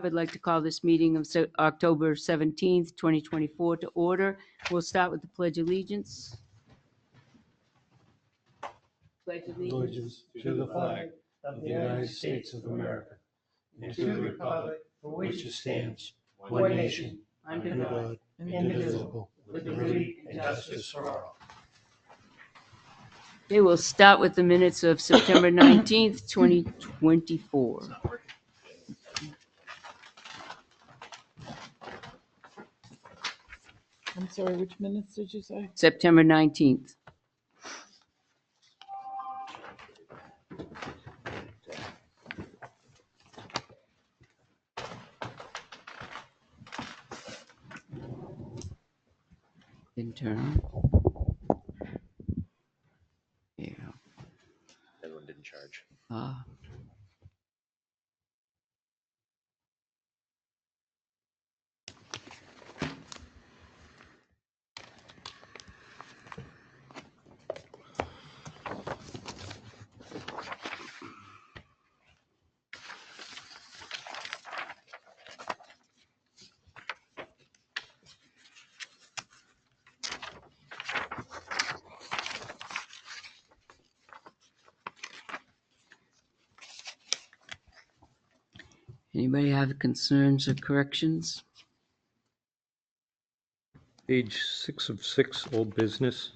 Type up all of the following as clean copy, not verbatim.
I would like to call this meeting of October 17th, 2024 to order. We'll start with the Pledge of Allegiance. Pledge of Allegiance to the flag of the United States of America and to the republic for which it stands, one nation, under God, indivisible, with liberty and justice for all. Okay, we'll start with the minutes of September 19th, 2024. I'm sorry, which minutes did you say? September 19th. Internal. Yeah. That one didn't charge. Anybody have concerns or corrections? Page 6 of 6, old business.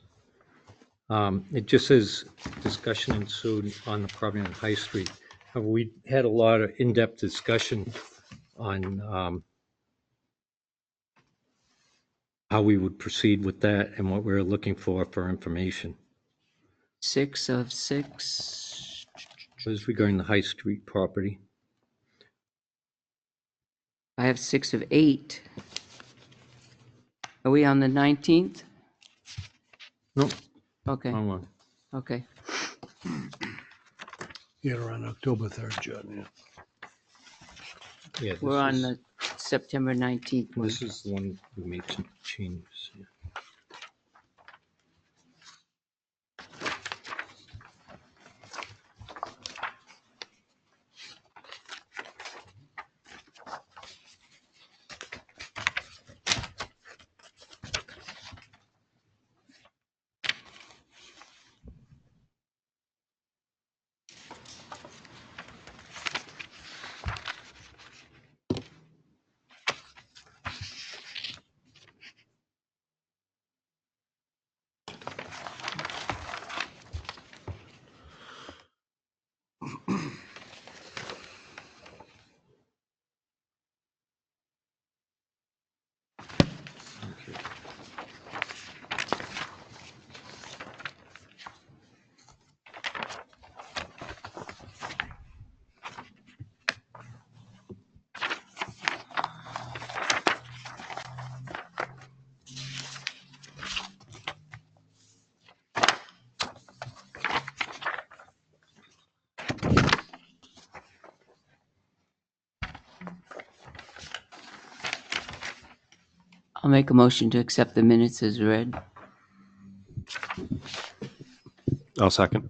It just says discussion ensued on the property on High Street. We had a lot of in-depth discussion on how we would proceed with that and what we were looking for information. 6 of 6. This is regarding the High Street property. I have 6 of 8. Are we on the 19th? No, Okay, wrong one. okay. Yeah, around October 3rd, John, Yeah, this We're on is- the September 19th one. This is the one we made some changes. Yeah. Okay. I'll make a motion to accept the minutes as read. I'll second.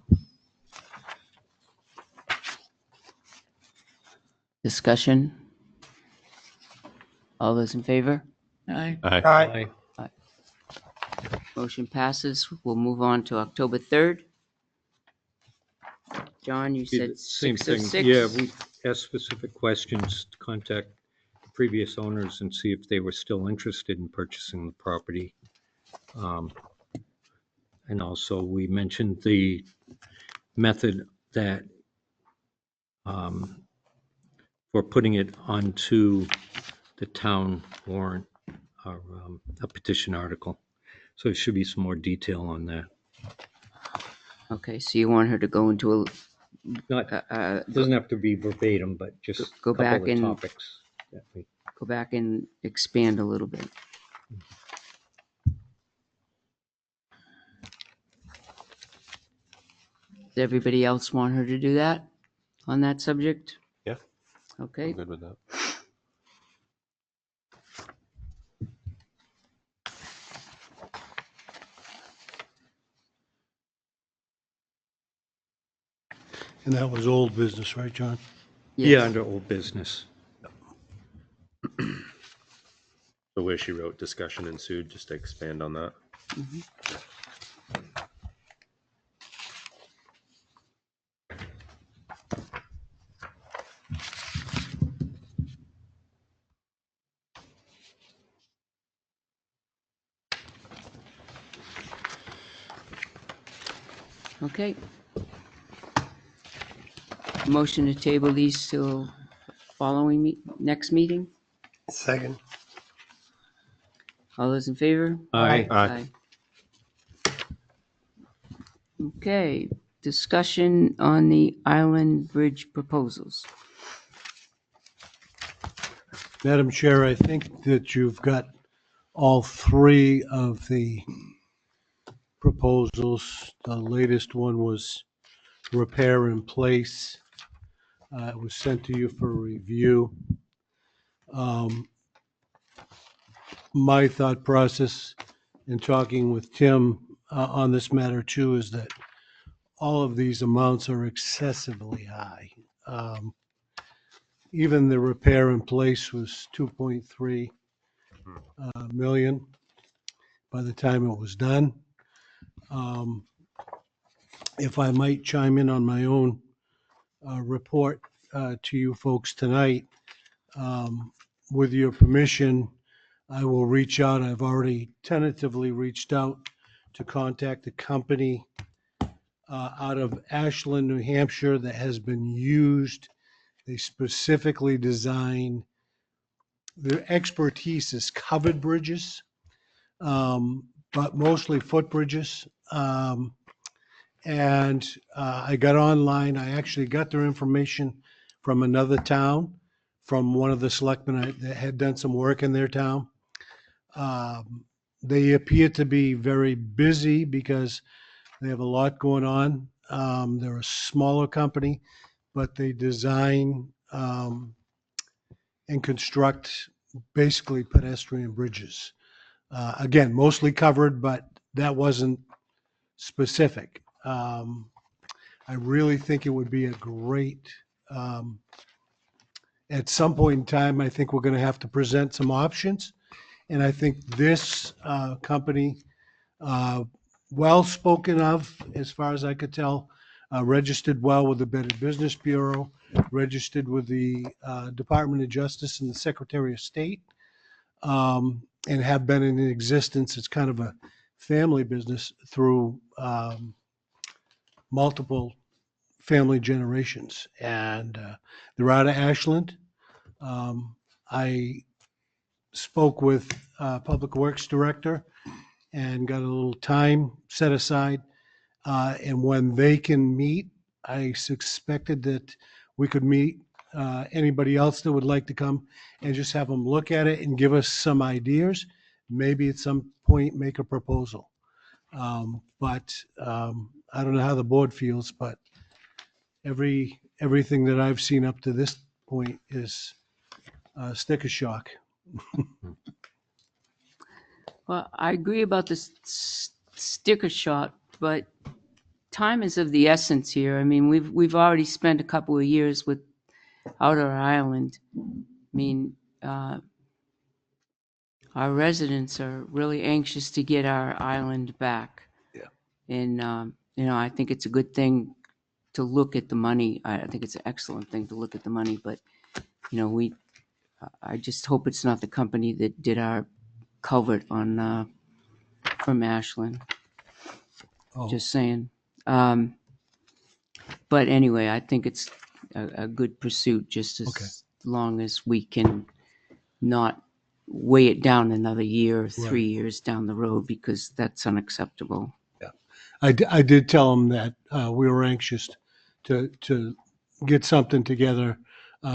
Discussion? All those in favor? Aye. Aye. Aye. Motion passes. We'll move on to October 3rd. John, you Be the said same 6 of thing. 6? Yeah, we asked specific questions to contact the previous owners and see if they were still interested in purchasing the property. And also, we mentioned the method that for putting it onto the town warrant, or a petition article. So there should be some more detail on that. Okay, so you want her to go into a, Not, doesn't have to be verbatim, but just Go a couple back of and- topics that we go back and expand a little bit. Does everybody else want her to do that on that subject? Yeah. Okay. I'm good with that. And that was old business, right, John? Yeah, under old business. The way she wrote discussion ensued, just to expand on that. Okay. Motion to table these till next meeting. Second. All those in favor? Aye. Aye. Okay, discussion on the Island Bridge proposals. Madam Chair, I think that you've got all three of the proposals. The latest one was repair in place. It was sent to you for review. My thought process in talking with Tim on this matter too is that all of these amounts are excessively high. Even the repair in place was 2.3 million by the time it was done. If I might chime in on my own report to you folks tonight, with your permission, I will reach out. I've already tentatively reached out to contact a company out of Ashland, New Hampshire that has been used. They specifically design, their expertise is covered bridges, but mostly footbridges. And I got online. I actually got their information from another town, from one of the selectmen that had done some work in their town. They appear to be very busy because they have a lot going on. They're a smaller company, but they design and construct basically pedestrian bridges. Again, mostly covered, but that wasn't specific. I really think it would be a great, at some point in time, I think we're going to have to present some options. And I think this company, well spoken of, as far as I could tell, registered well with the Better Business Bureau, registered with the Department of Justice and the Secretary of State, and have been in existence. It's kind of a family business through multiple family generations. And they're out of Ashland. I spoke with Public Works Director and got a little time set aside. And when they can meet, I suspected that we could meet anybody else that would like to come and just have them look at it and give us some ideas. Maybe at some point make a proposal. But I don't know how the board feels, but everything that I've seen up to this point is sticker shock. Well, I agree about the sticker shot, but time is of the essence here. I mean, we've already spent a couple of years with Outer Island. I mean, our residents are really anxious to get our island back. Yeah. And, I think it's a good thing to look at the money. I think it's an excellent thing to look at the money, but, I just hope it's not the company that did our culvert on, from Ashland. Oh, Just saying. But anyway, I think it's a good pursuit, just as Okay. long as we can not weigh it down another year or 3 Right. years down the road, because that's unacceptable. I did tell them that we were anxious to get something together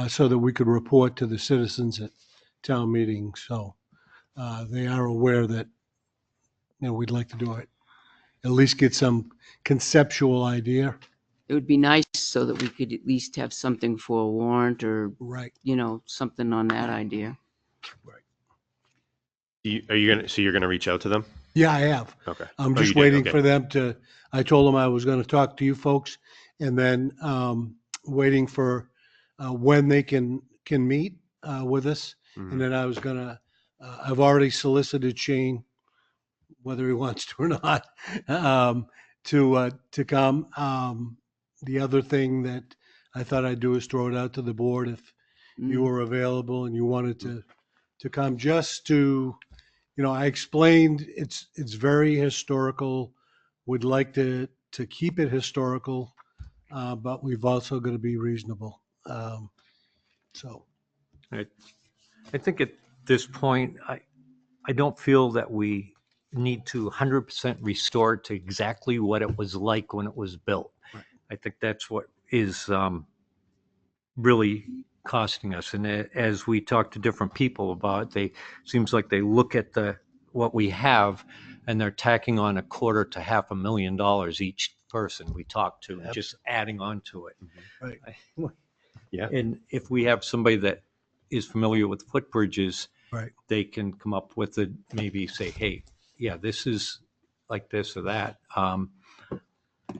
so that we could report to the citizens at town meeting. So they are aware that, we'd like to do it. At least get some conceptual idea. It would be nice so that we could at least have something for a warrant or, Right. something on that idea. You're gonna reach out to them? Yeah, I have. Okay. I'm Oh, just you did? waiting Okay. for them to, I told them I was going to talk to you folks, and then waiting for when they can meet with us. Mhm. And then I was going to I've already solicited Shane, whether he wants to or not, to come. The other thing that I thought I'd do is throw it out to the board if you Mm. were available and you wanted to come, just to, I explained it's very historical. Would like to keep it historical, but we've also got to be reasonable. So, I think at this point, I don't feel that we need to 100% restore it to exactly what it was like when it was built. Right. I think that's what is really costing us. And as we talk to different people about it, seems like they look at what we have and they're tacking on $250,000 each person we talk to, Yep. just adding on to it. right. Yeah. And if we have somebody that is familiar with footbridges, Right. they can come up with it, maybe say, hey, yeah, this is like this or that.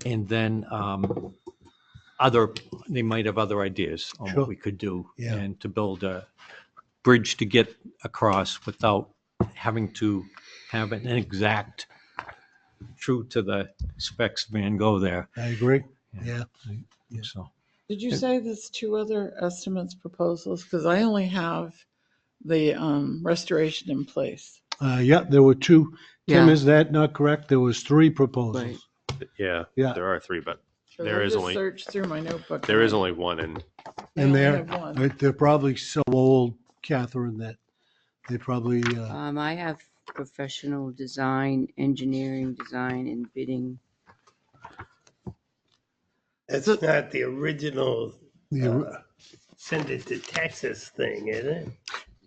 And then they might have other ideas on Sure. what we could do Yeah. and to build a bridge to get across without having to have an exact, true to the specs Van Gogh there. I agree. Yeah. Yeah. So, Did you say there's two other estimates proposals? Because I only have the restoration in place. Yeah, there were two. Tim, Yeah. is that not correct? There was three proposals. Right. Yeah. Yeah. There are three, but 'Cause There I is just only- searched through my notebook. there and is I- only one in. I And only they're, have one. they're probably so old, Catherine, that they probably, I have professional design, engineering design, and bidding. That's not the original the, send it to Texas thing, is it?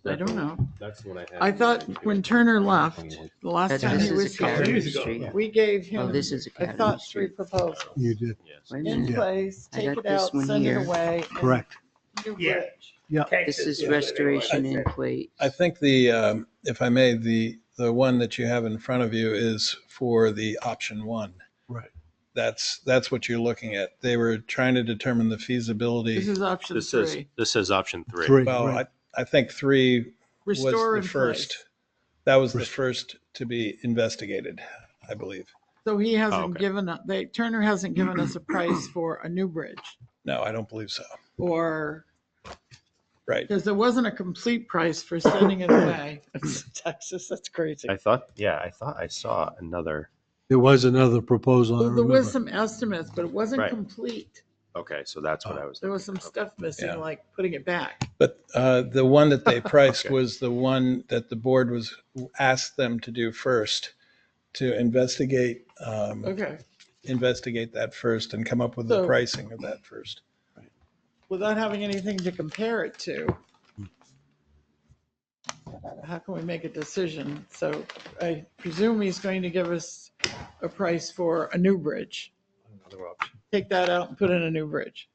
I don't know. That's what I had. I thought when Turner left, the last That time this he is was here, Academy years ago. Street. we gave Oh, him, this is I Academy thought, three Street. proposals. you did, Yes. Wait a In minute. Yeah. place, I take got it this out, one send it here. away. and correct. New Yeah. bridge. This Texas is what they restoration want. in plate. I think if I may, the one that you have in front of you is for the option one. Right. That's what you're looking at. They were trying to determine the This feasibility. is option This says three. this says option three. Three, Well, right. I think three was Restore the in first. place. That was the first to be investigated, I believe. So he hasn't okay. given, Turner hasn't given us a price for a new bridge No, I don't believe so. or, Right. because there wasn't a complete price for sending it away. It's Texas, that's crazy. I thought I saw another. There was another proposal, I Well, there was remember. some estimates, but it wasn't Right. complete. Okay, so that's what I was. There was some thinking. stuff missing, Yeah. like putting it back. But the one that they priced Okay. was the one that the board was asked them to do first, to investigate Okay. investigate that first and come up with the So- pricing of that first. Without having anything to compare it to, how can we make a decision? So I presume he's going to give us a price for a new bridge. another option. Take that out and put in a new bridge.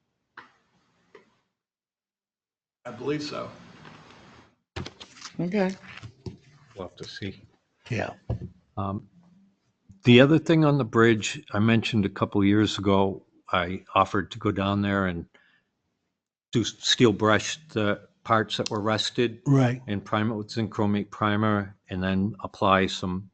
I believe so. Okay. We'll have to see. Yeah. The other thing on the bridge, I mentioned a couple years ago, I offered to go down there and do steel brush the parts that were rusted Right. and prime it with zinc chromate primer and then apply some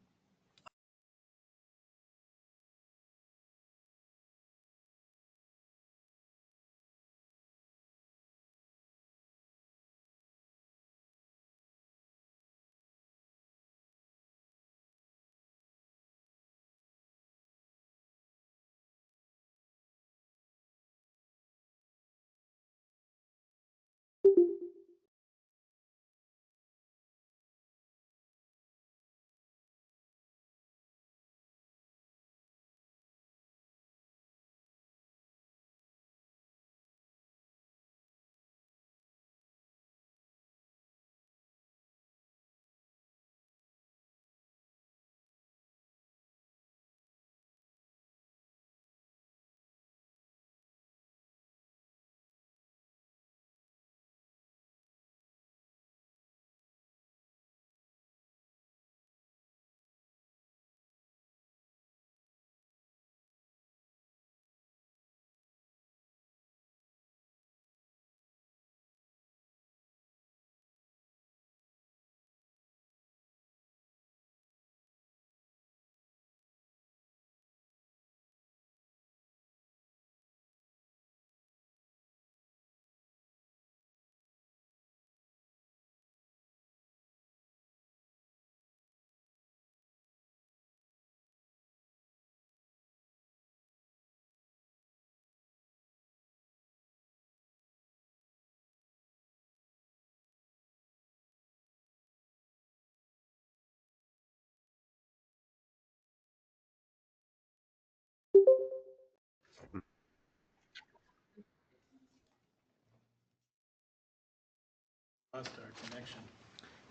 Lost our connection.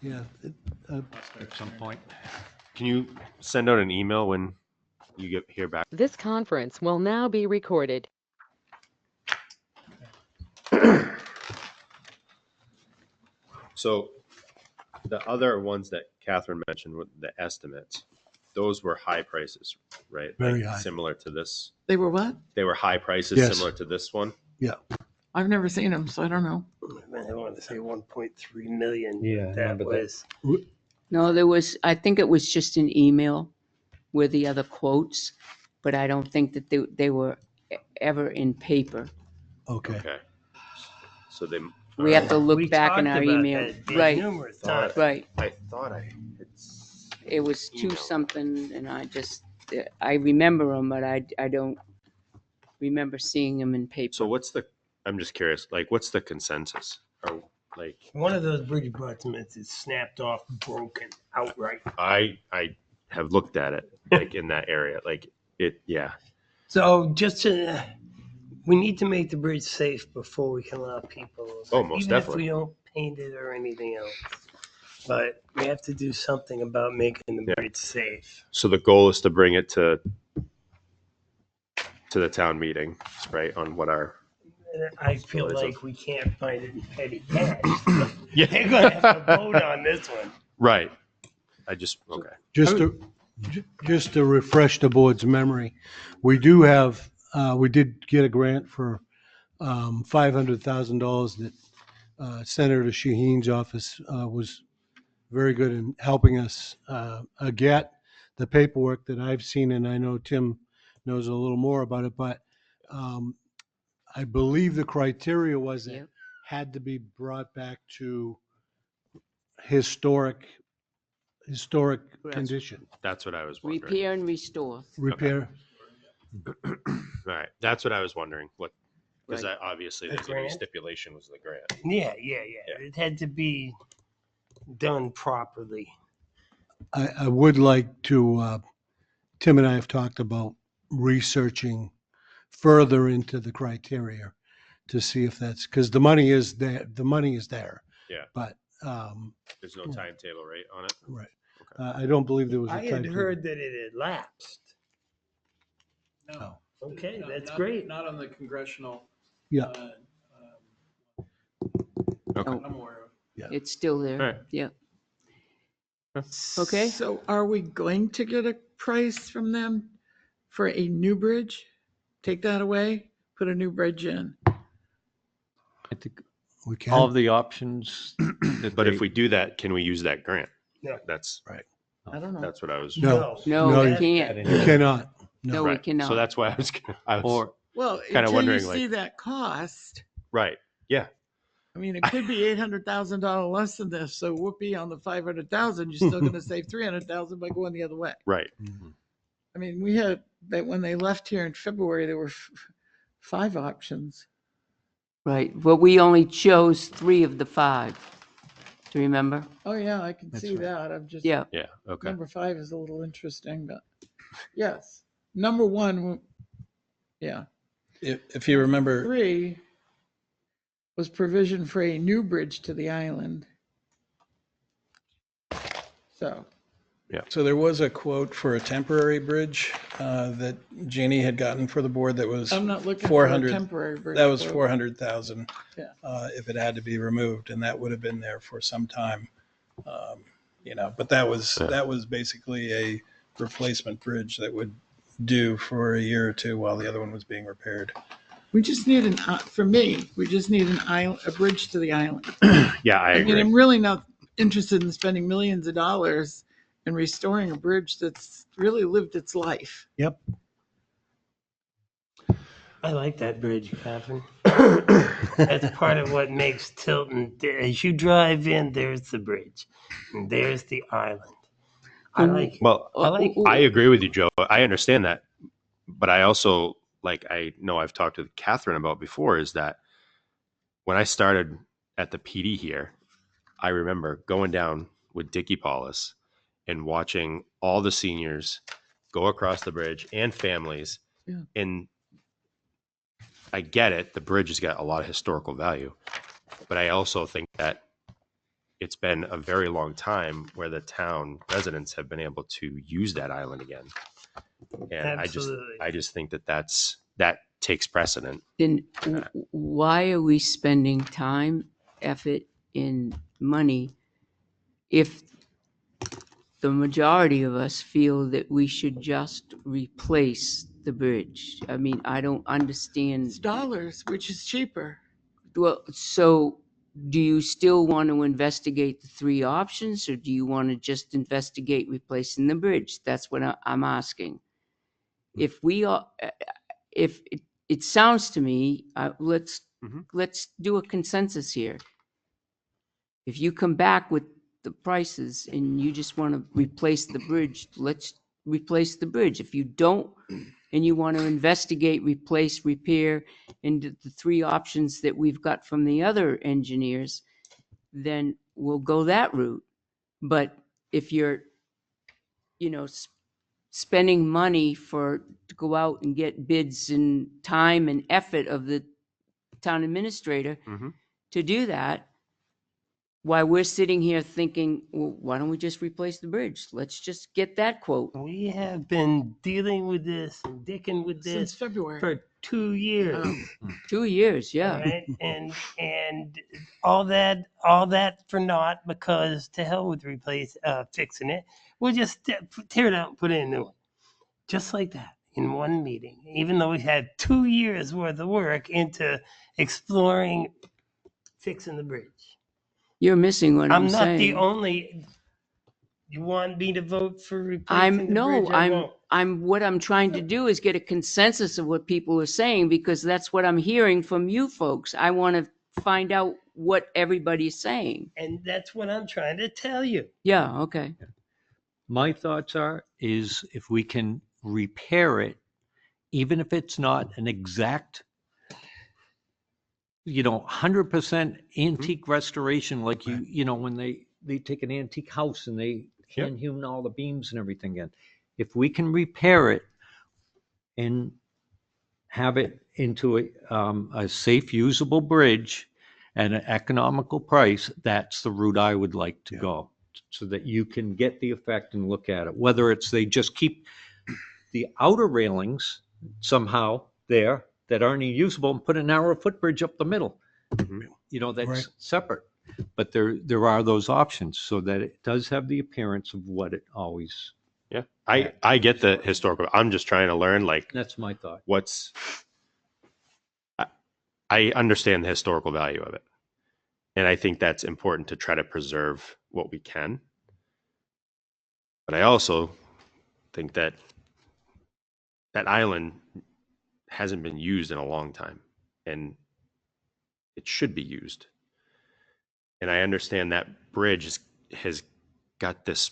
Yeah. At some point. Can you send out an email when you get here back? This conference will now be recorded. So the other ones that Catherine mentioned with the estimates, those were high prices, right? Very Like high. similar to this. They were what? They were high prices Yes. similar to this one. I've never seen them, so I don't know. I want to say 1.3 million. Yeah, I That remember that. was, No, there was, I think it was just an email with the other quotes, but I don't think that they were ever in paper. Okay. Okay. So they. We have to look we back in talked our about email. that bid Right, numerous times. right. I thought I had. It was two emailed. something, and I remember them, but I don't remember seeing them in paper. So what's the? I'm just curious. Like, what's the consensus? Or like, One of those bridge abutments is snapped off, broken outright. I have looked at it like in that area. Like it. Yeah. So just to, we need to make the bridge safe before we can allow people. Oh, most even definitely. if we don't paint it or anything else. But we have to do something about making the Yeah. bridge safe. So the goal is to bring it to the town meeting, right? On what our. And I feel So it's like we can't find it in petty cash. Yeah. They're going to have to vote on this one. Right. I just okay. Just to refresh the board's memory, we did get a grant for $500,000 that Senator Shaheen's office was very good in helping us get. The paperwork that I've seen, and I know Tim knows a little more about it, but I believe the criteria was that Yep. had to be brought back to historic condition. That's what I was wondering. Repair and restore. Repair. All right. That's what I was wondering. What? Because Right. obviously The there's going to be grant? stipulation was the grant. Yeah. Yeah. It had to be done properly. I would like to, Tim and I have talked about researching further into the criteria to see if that's, because the money is there, Yeah. but, There's no timetable, right, on it. right. Okay. I don't believe there was a I had timetable. heard that it had lapsed. No. Okay, No, that's not- great. Not on the congressional. Yeah. Okay. Oh, I'm aware of. it's still there. All right. Yeah. Okay. So are we going to get a price from them for a new bridge? Take that away, put a new bridge in. I think We can. all of the options. that But they- if we do that, can we use that grant? No. That's I don't know. that's what I was. No. No, No, we you- can't. You cannot. No, No. we cannot. So that's why I was Or Well, kinda until you wondering, like- see that cost, right. Yeah. I mean, it could be $800,000 less than this. So whoopee on the 500,000, you're still going to save 300,000 by going the other way. Right. I mean, we had that when they left here in February, there were 5 options. Right. But we only chose 3 of the 5. Do you remember? Oh yeah, I can That's see right. that. I'm just Yeah. Yeah. Okay. number 5 is a little interesting, but yes, number 1, yeah, If you remember, 3 was provision for a new bridge to the island. So there was a quote for a temporary bridge that Jeannie had gotten for the board that was I'm not looking for a 400. temporary bridge. That was quote. 400,000 Yeah. if it had to be removed, and that would have been there for some time. But that was basically a replacement bridge that would do for a year or two while the other one was being repaired. We just need for me, we just need a bridge to the island. Yeah, I I mean, agree. I'm really not interested in spending millions of dollars and restoring a bridge that's really lived its life. Yep. I like that bridge, Catherine. That's part of what makes Tilton. As you drive in, there's the bridge, and there's the island. I like it. Well, I I agree with you, Joe. I understand that, but I also I know I've talked with Catherine about before is that when I started at the PD here, I remember going down with Dickie Paulus and watching all the seniors go across the bridge and families. Yeah. And I get it. The bridge has got a lot of historical value, but I also think that it's been a very long time where the town residents have been able to use that island again. And Absolutely. I just think that takes precedent. Then why are we spending time, effort, and money if the majority of us feel that we should just replace the bridge? I mean, I don't understand. It's dollars, which is cheaper. Well, so do you still want to investigate the three options, or do you want to just investigate replacing the bridge? That's what I'm asking. If we are, if it sounds to me, let's do a consensus here. If you come back with the prices and you just want to replace the bridge, let's replace the bridge. If you don't, and you want to investigate, replace, repair, and the three options that we've got from the other engineers, then we'll go that route. But if you're, spending money to go out and get bids and time and effort of the town administrator to do that, why we're sitting here thinking, well, why don't we just replace the bridge? Let's just get that quote. We have been dealing with this and dicking with Since this February. for 2 years. 2 years, yeah. Right? And all that for naught, because to hell with fixing it. We'll just tear it out and put in a new one. Just like that, in one meeting, even though we had 2 years worth of work into exploring fixing the bridge. You're missing what I'm I'm not saying. the only. You want me to vote for replacing the bridge? I won't. What I'm trying to do is get a consensus of what people are saying, because that's what I'm hearing from you folks. I want to find out what everybody's saying. And that's what I'm trying to tell you. Yeah, okay. My thoughts is if we can repair it, even if it's not an exact, 100% antique restoration, like when they take an antique house and they hand hewn all the beams and everything in. If we can repair it and have it into a safe, usable bridge at an economical price, that's the route I would like to go, so that you can get the effect and look at it. Whether it's they just keep the outer railings somehow there that aren't usable and put a narrow footbridge up the middle. That's Right. separate. But there are those options, so that it does have the appearance of what it always. Yeah. I get the historical. I'm just trying to learn, That's my thought. I understand the historical value of it. And I think that's important to try to preserve what we can. But I also think that that island hasn't been used in a long time, and it should be used. And I understand that bridge has got this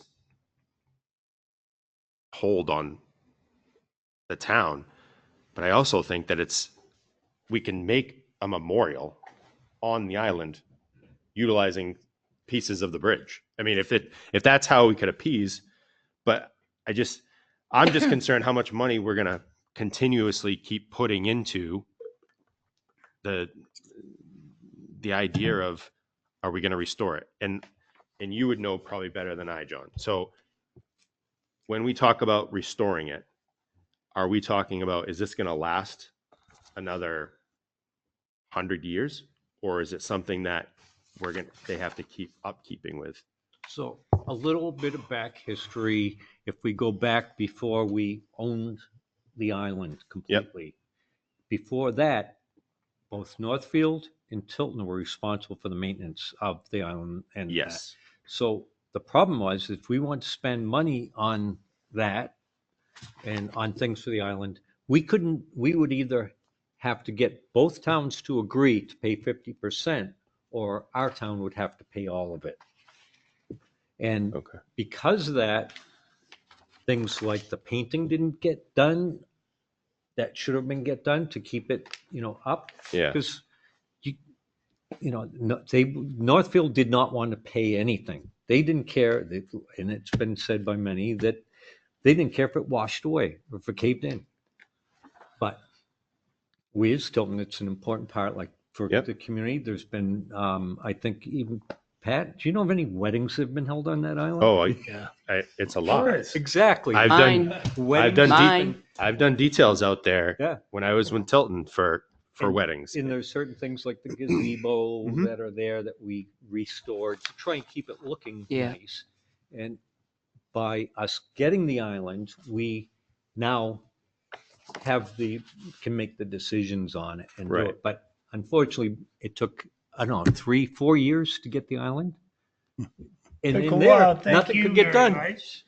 hold on the town, but I also think that we can make a memorial on the island utilizing pieces of the bridge. I mean, if that's how we could appease, but I'm just concerned how much money we're going to continuously keep putting into the idea of, are we going to restore it? And you would know probably better than I, John. So when we talk about restoring it, are we talking about, is this going to last another 100 years? Or is it something that they have to keep upkeeping with? So a little bit of back history. If we go back before we owned the island completely, before that, both Northfield and Tilton were responsible for the maintenance of the island. And yes. So the problem was, if we want to spend money on that and on things for the island, we would either have to get both towns to agree to pay 50%, or our town would have to pay all of it. And because of that, things like the painting didn't get done that should have been done to keep it, up. Yeah. Because Northfield did not want to pay anything. They didn't care, and it's been said by many that they didn't care if it washed away or if it caved in. But we as Tilton, it's an important part, like for the community. There's been, I think, even Pat, do you know of any weddings that have been held on that island? Oh, Yeah. it's a lot. Exactly. I've Mine. done Weddings Mine. I've done details out there Yeah. when I was with Tilton for And- weddings. And there's certain things like the gazebo Mhm. that are there that we restored to try and keep it looking Yeah. nice. And by us getting the island, we now can make the decisions on it and do Right. it. But unfortunately, it took, I don't know, 3-4 years to get the island. And Took in a there, while. Thank nothing you could get very done. much.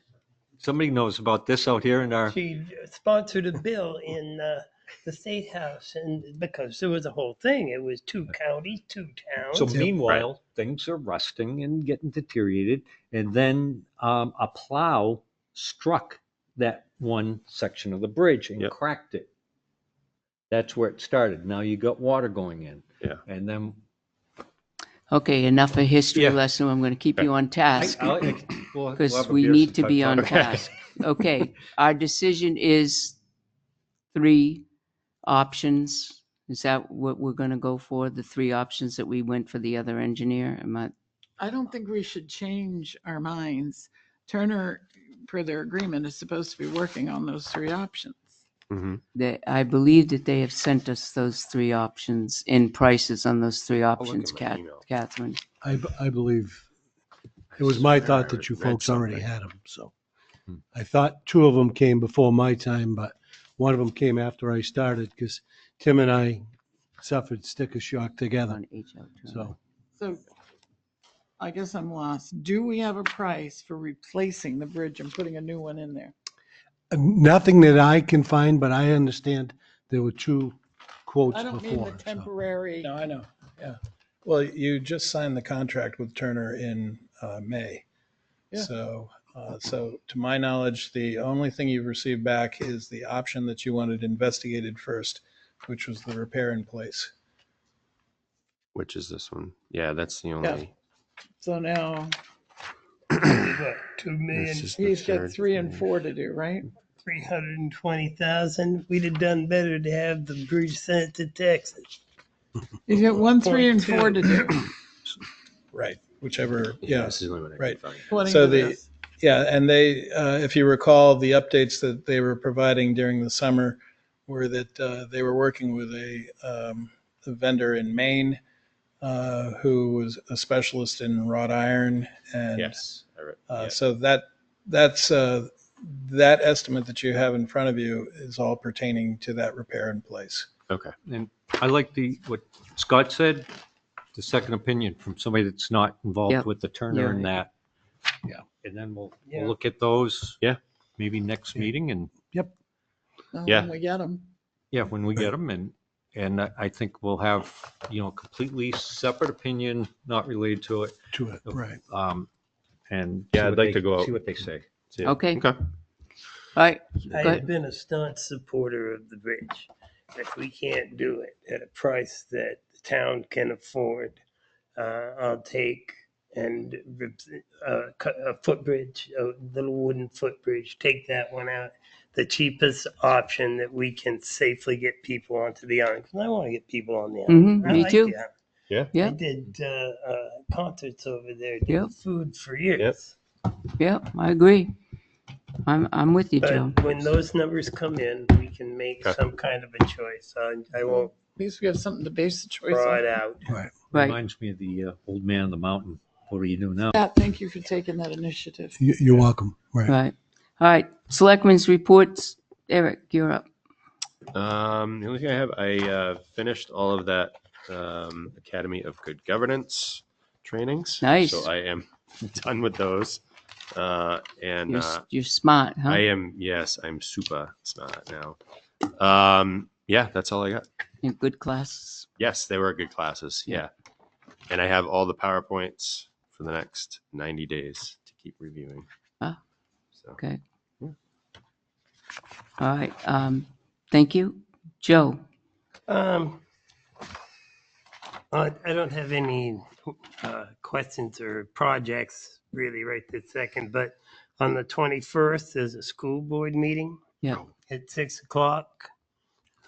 Somebody knows about this out here in our, She sponsored a bill in the state house, and because there was a whole thing, it was 2 counties, 2 towns. so meanwhile, things are rusting and getting deteriorated. And then a plow struck that one section of the bridge and Yep. cracked it. That's where it started. Now you got water going in. Yeah. And then Okay, enough of history Yeah. lesson. I'm going to keep you on task we'll because have a we beer need to sometime be on talking about task. Okay, our decision is 3 options. Is that what we're going to go for? The 3 options that we went for the other engineer? I don't think we should change our minds. Turner, per their agreement, is supposed to be working on those 3 options. Hmm. I believe that they have sent us those 3 options in prices on those 3 look options, at my email. Catherine. I believe it was my Swear thought I that you read folks already something. had them. So Hmm. I thought 2 of them came before my time, but one of them came after I started because Tim and I suffered sticker shock together. On HL Turner. So So I guess I'm lost. Do we have a price for replacing the bridge and putting a new one in there? nothing that I can find, but I understand there were 2 quotes I don't mean before. the so. temporary. No, I know. Yeah. Well, you just signed the contract with Turner in May. Yeah. So to my knowledge, the only thing you've received back is the option that you wanted investigated first, which was the repair in place. Which is this one? Yeah, that's the only. So now What, 2 This million, is the he's got third 3 and thing. 4 to do, right? 320,000. We'd have done better to have the bridge sent to Texas. He's got 1, 3, and 4 to do. Right. Whichever. Yeah, Yeah. this is the only one I can Right. find. According So to this. Yeah, and they, if you recall, the updates that they were providing during the summer were that they were working with a vendor in Maine who was a specialist in wrought iron, and Yes. Yeah. so that's that estimate that you have in front of you is all pertaining to that repair in place. Okay. And I like what Scott said, the second opinion from somebody that's not involved Yep. with the Turner Yeah. and that. Yeah. And then we'll Yeah. look at those. Yeah. Maybe next meeting and Yeah. When we get them. when we get them and I think we'll have, completely separate opinion, not related to it. To it, right. And Yeah, see I'd what like they- to go out. see what they say. Yeah. Okay. Okay. All right. I Go have ahead. been a staunch supporter of the bridge. If we can't do it at a price that the town can afford, I'll take and cut a footbridge, a little wooden footbridge, take that one out. The cheapest option that we can safely get people onto the island. 'Cause I want to get people on the island. Mhm, I me like too. the island. Yeah. Yeah. I did concerts over there, did Yep. food for years. Yeah, I agree. I'm with you, Joe. But when those numbers come in, we can make Okay. some kind of a choice. I won't At least we have something to base the choice draw on. it out. Right. Right. Reminds me of the old man on the mountain. What do you do now? Pat, thank you for taking that initiative. You're welcome. Right. Right. All right. Selectmen's reports. Eric, you're up. The only thing I finished all of that Academy of Good Governance trainings. Nice. So I am done with those. And You're smart, huh? I am, yes, I'm super smart now. Yeah, that's all I got. In good classes. Yes, they were good classes. Yeah. And I have all the PowerPoints for the next 90 days to keep reviewing. Ah. So. Okay. Yeah. All right. Thank you. Joe. I don't have any questions or projects really right this second, but on the 21st, there's a school board meeting Yeah. at 6:00.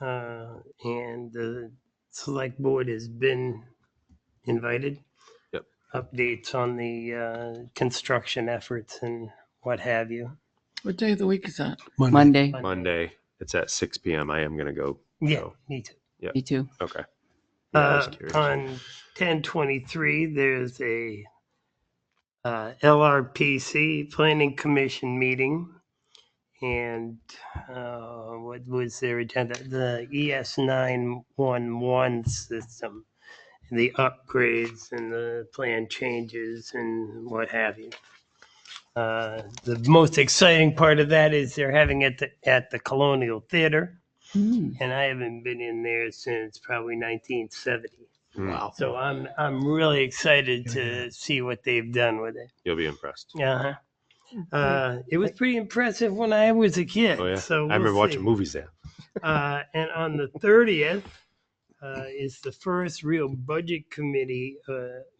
And the select board has been invited. Yep. updates on the construction efforts and what have you. What day of the week is that? Monday. Monday. It's at 6 p.m. I am going to go. Yeah, So, me too. Me too. okay. Yeah, I was curious. On 10/23, there's a LRPC Planning Commission meeting, and what was their agenda? The ES 911 system, the upgrades and the plan changes and what have you. The most exciting part of that is they're having it at the Colonial Theater, and I haven't been in there since probably 1970. Wow. So I'm really excited to see what they've done with it. You'll be impressed. It was pretty impressive when I was a kid. Oh, yeah. So I remember we'll watching see. movies there. And on the 30th is the first real budget committee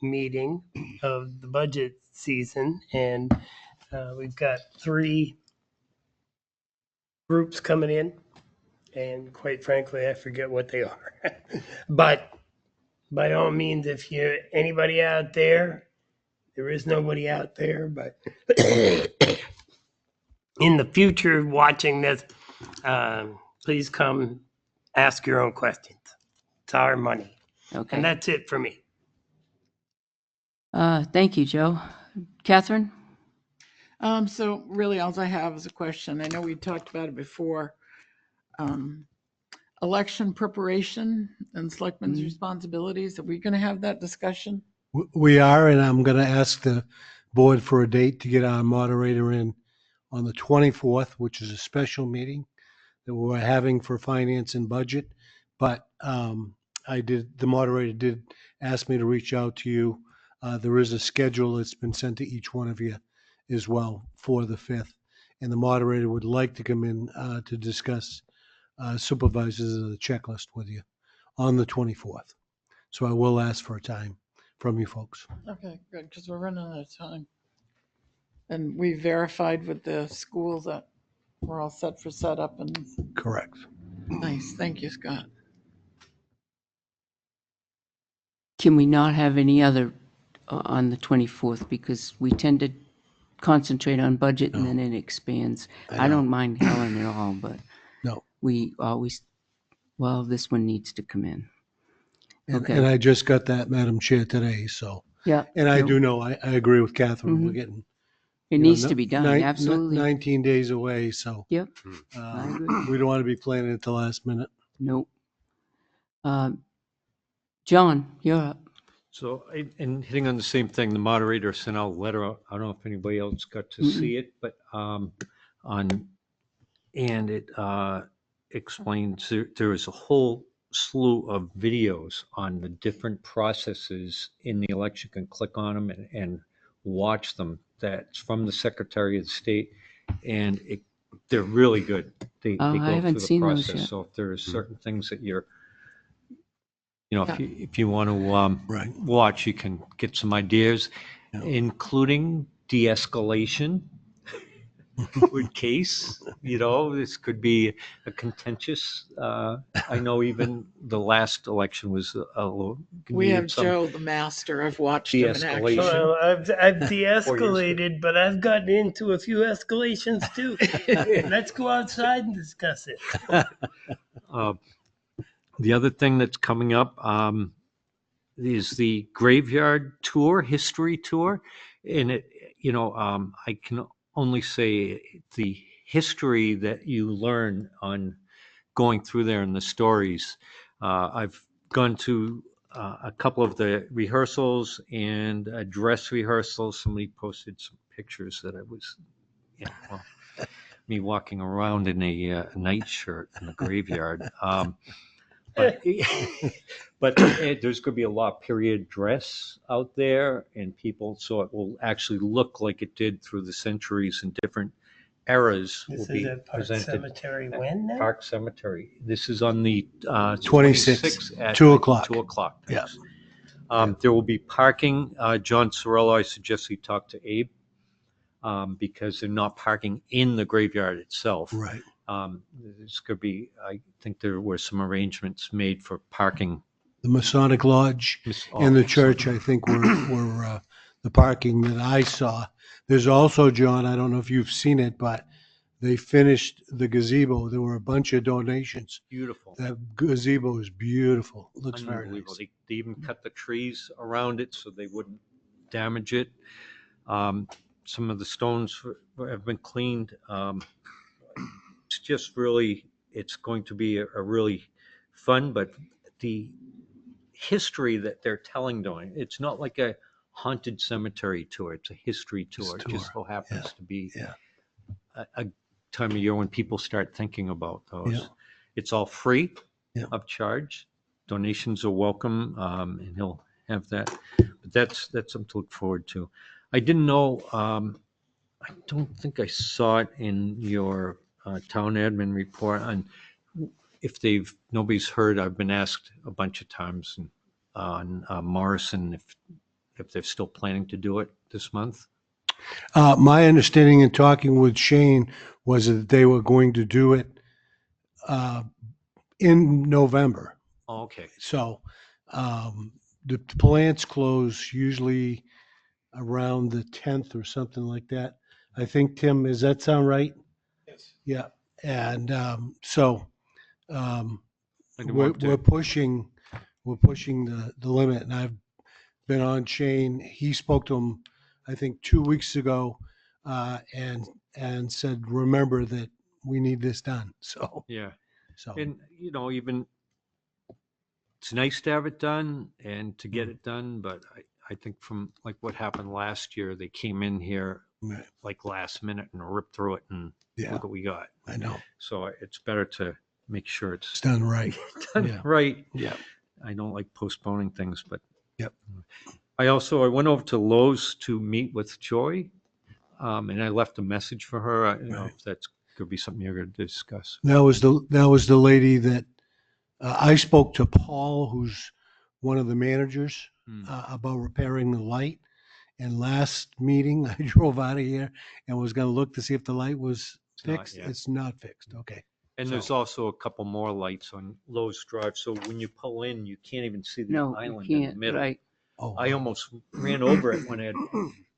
meeting of the budget season, and we've got 3 groups coming in, and quite frankly, I forget what they are. But by all means, if you're anybody out there, there is nobody out there, but in the future watching this, please come ask your own questions. It's our money. Okay. And that's it for me. Thank you, Joe. Catherine? So really all I have is a question. I know we talked about it before. Election preparation and selectmen's responsibilities. Are we going to have that discussion? We are, and I'm going to ask the board for a date to get our moderator in on the 24th, which is a special meeting that we're having for finance and budget. But the moderator did ask me to reach out to you. There is a schedule that's been sent to each one of you as well for the 5th. And the moderator would like to come in to discuss supervisors of the checklist with you on the 24th. So I will ask for a time from you folks. Okay, good, because we're running out of time. And we verified with the schools that we're all set for setup and Correct. nice. Thank you, Scott. Can we not have any other on the 24th? Because we tend to concentrate on budget and then it expands. I don't mind Helen at all, but No. we always, well, this one needs to come in. Okay. And I just got that, Madam Chair, today. So, Yeah. and I do know, I agree with Catherine. We're getting. It needs to be done. Absolutely. 19 days away. So Yep. I agree. we don't want to be planning at the last minute. Nope. John, you're up. So, and hitting on the same thing, the moderator sent out a letter. I don't know if anybody else got to see it, but and it explains there is a whole slew of videos on the different processes in the election. You can click on them and watch them. That's from the Secretary of State, and they're really good. They go I haven't through the seen those process. yet. So if there are certain things that you're if you want to watch, you can get some ideas, including de-escalation. In case, this could be a contentious, I know even the last election was a little. We have Joe, the master. I've watched him in action. De-escalation. Well, I've de-escalated, but I've gotten into a few escalations too. Let's go outside and discuss it. The other thing that's coming up is the graveyard tour, history tour, and I can only say the history that you learn on going through there and the stories. I've gone to a couple of the rehearsals and a dress rehearsal. Somebody posted some pictures that I was, me walking around in a nightshirt in the graveyard. But there's going to be a lot of period dress out there and people, so it will actually look like it did through the centuries and different eras. This will be is at Park presented Cemetery when now? Park Cemetery. This is on the 26th at 2 o'clock. 2 o'clock. Yeah. There will be parking. John Sorello, I suggest you talk to Abe because they're not parking in the graveyard itself. Right. There's going to be, I think there were some arrangements made for parking The Masonic Lodge and the church, I think, were the parking that I saw. There's also, John, I don't know if you've seen it, but they finished the gazebo. There were a bunch of donations. Beautiful. That gazebo is beautiful. It looks very Unbelievable. nice. They even cut the trees around it so they wouldn't damage it. Some of the stones have been cleaned. It's just really, it's going to be a really fun, but the history that they're telling doing, it's not like a haunted cemetery tour. It's a history tour. It just so happens to be a time of year when people start thinking about those. Yeah. It's all free Yeah. of charge. Donations are welcome, and he'll have that. But that's something to look forward to. I didn't know. I don't think I saw it in your town admin report on if nobody's heard. I've been asked a bunch of times on Morrison if they're still planning to do it this month. My understanding in talking with Shane was that they were going to do it in November. Oh, okay. So the plants close usually around the 10th or something like that. I think, Tim, does that sound right? Yes. Yeah. And so I didn't we're want to- pushing the limit. And I've been on Shane. He spoke to him, I think, 2 weeks ago, and said, remember that we need this done. So, Yeah. so And, even it's nice to have it done and to get it done, but I think from like what happened last year, they came in here right. like last minute and ripped through it and Yeah. look what we got. I know So it's better to make sure it's it's done right. done Yeah. right. Yeah. I don't like postponing things, but Yep. I went over to Lowe's to meet with Joy, and I left a message for her. I don't know Right. if that's could be something you're going to discuss. That was the lady that I spoke to Paul, who's one of the managers, about repairing the light. And last meeting, I drove out of here and was going to look to see if the light was not fixed. yet. It's not fixed. Okay. And there's also a couple more lights on Lowe's Drive, so when you pull in, you can't even see the No, you island in the can't, middle. right. Oh, I almost ran over it when I had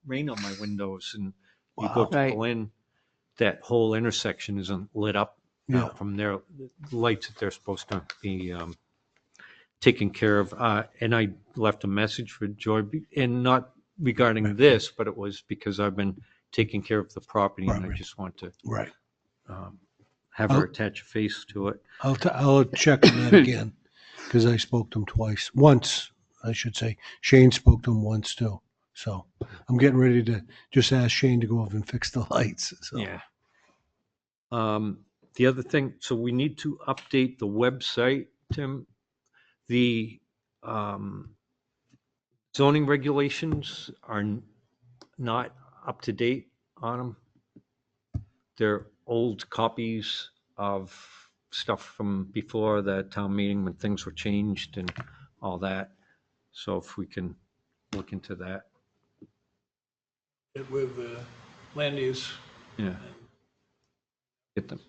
rain on my windows, and you go Wow. to Right. pull in, that whole intersection isn't lit up now Yeah. from their lights that they're supposed to be taken care of. And I left a message for Joy, and not regarding this, but it was because I've been taking care of the property, and I Property. just want to right. have her attach a face to it. I'll check on that again because I spoke to him once, I should say. Shane spoke to him once too. So I'm getting ready to just ask Shane to go over and fix the lights. So. Yeah. The other thing, so we need to update the website, Tim. The zoning regulations are not up to date on them. They're old copies of stuff from before the town meeting when things were changed and all that. So if we can look into that. With land use. Yeah. Get them.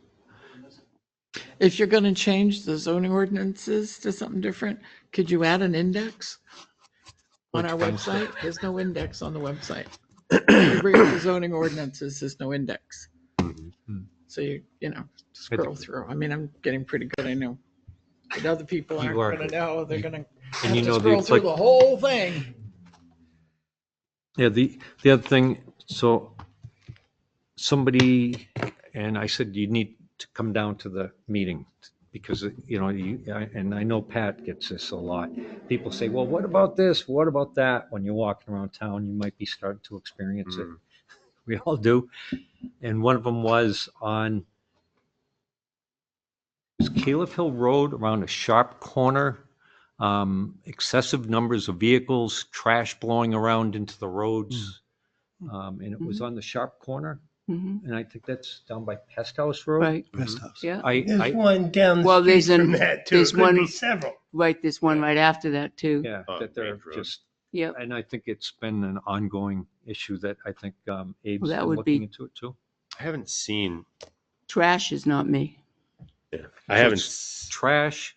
If you're going to change the zoning ordinances to something different, could you add an index on our Which one's that? website? There's no index on the website. You bring up the zoning ordinances, there's no index. So you scroll through. I mean, I'm getting pretty good, I know. But other people aren't You are going to good. know. They're going to And have you to know, scroll it's through like- the whole thing. Yeah, the other thing, so somebody, and I said, you need to come down to the meeting because, and I know Pat gets this a lot. People say, well, what about this? What about that? When you're walking around town, you might be starting to experience it. We all do. And one of them was on Caleb Hill Road around a sharp corner. Excessive numbers of vehicles, trash blowing around into the roads. And it was on the sharp corner. Mhm. And I think that's down by Pest House Road. Right, Best house. yeah, There's one down the Well, street there's from an- that too. there's It could be one- several. right, there's one right after that too. Yeah, Oh, that they're Range Road. just, Yep, and I think it's been an ongoing issue that I think Abe's Well, that been would looking be- into it too. I haven't seen. trash is not me. Yeah, So I haven't. it's trash,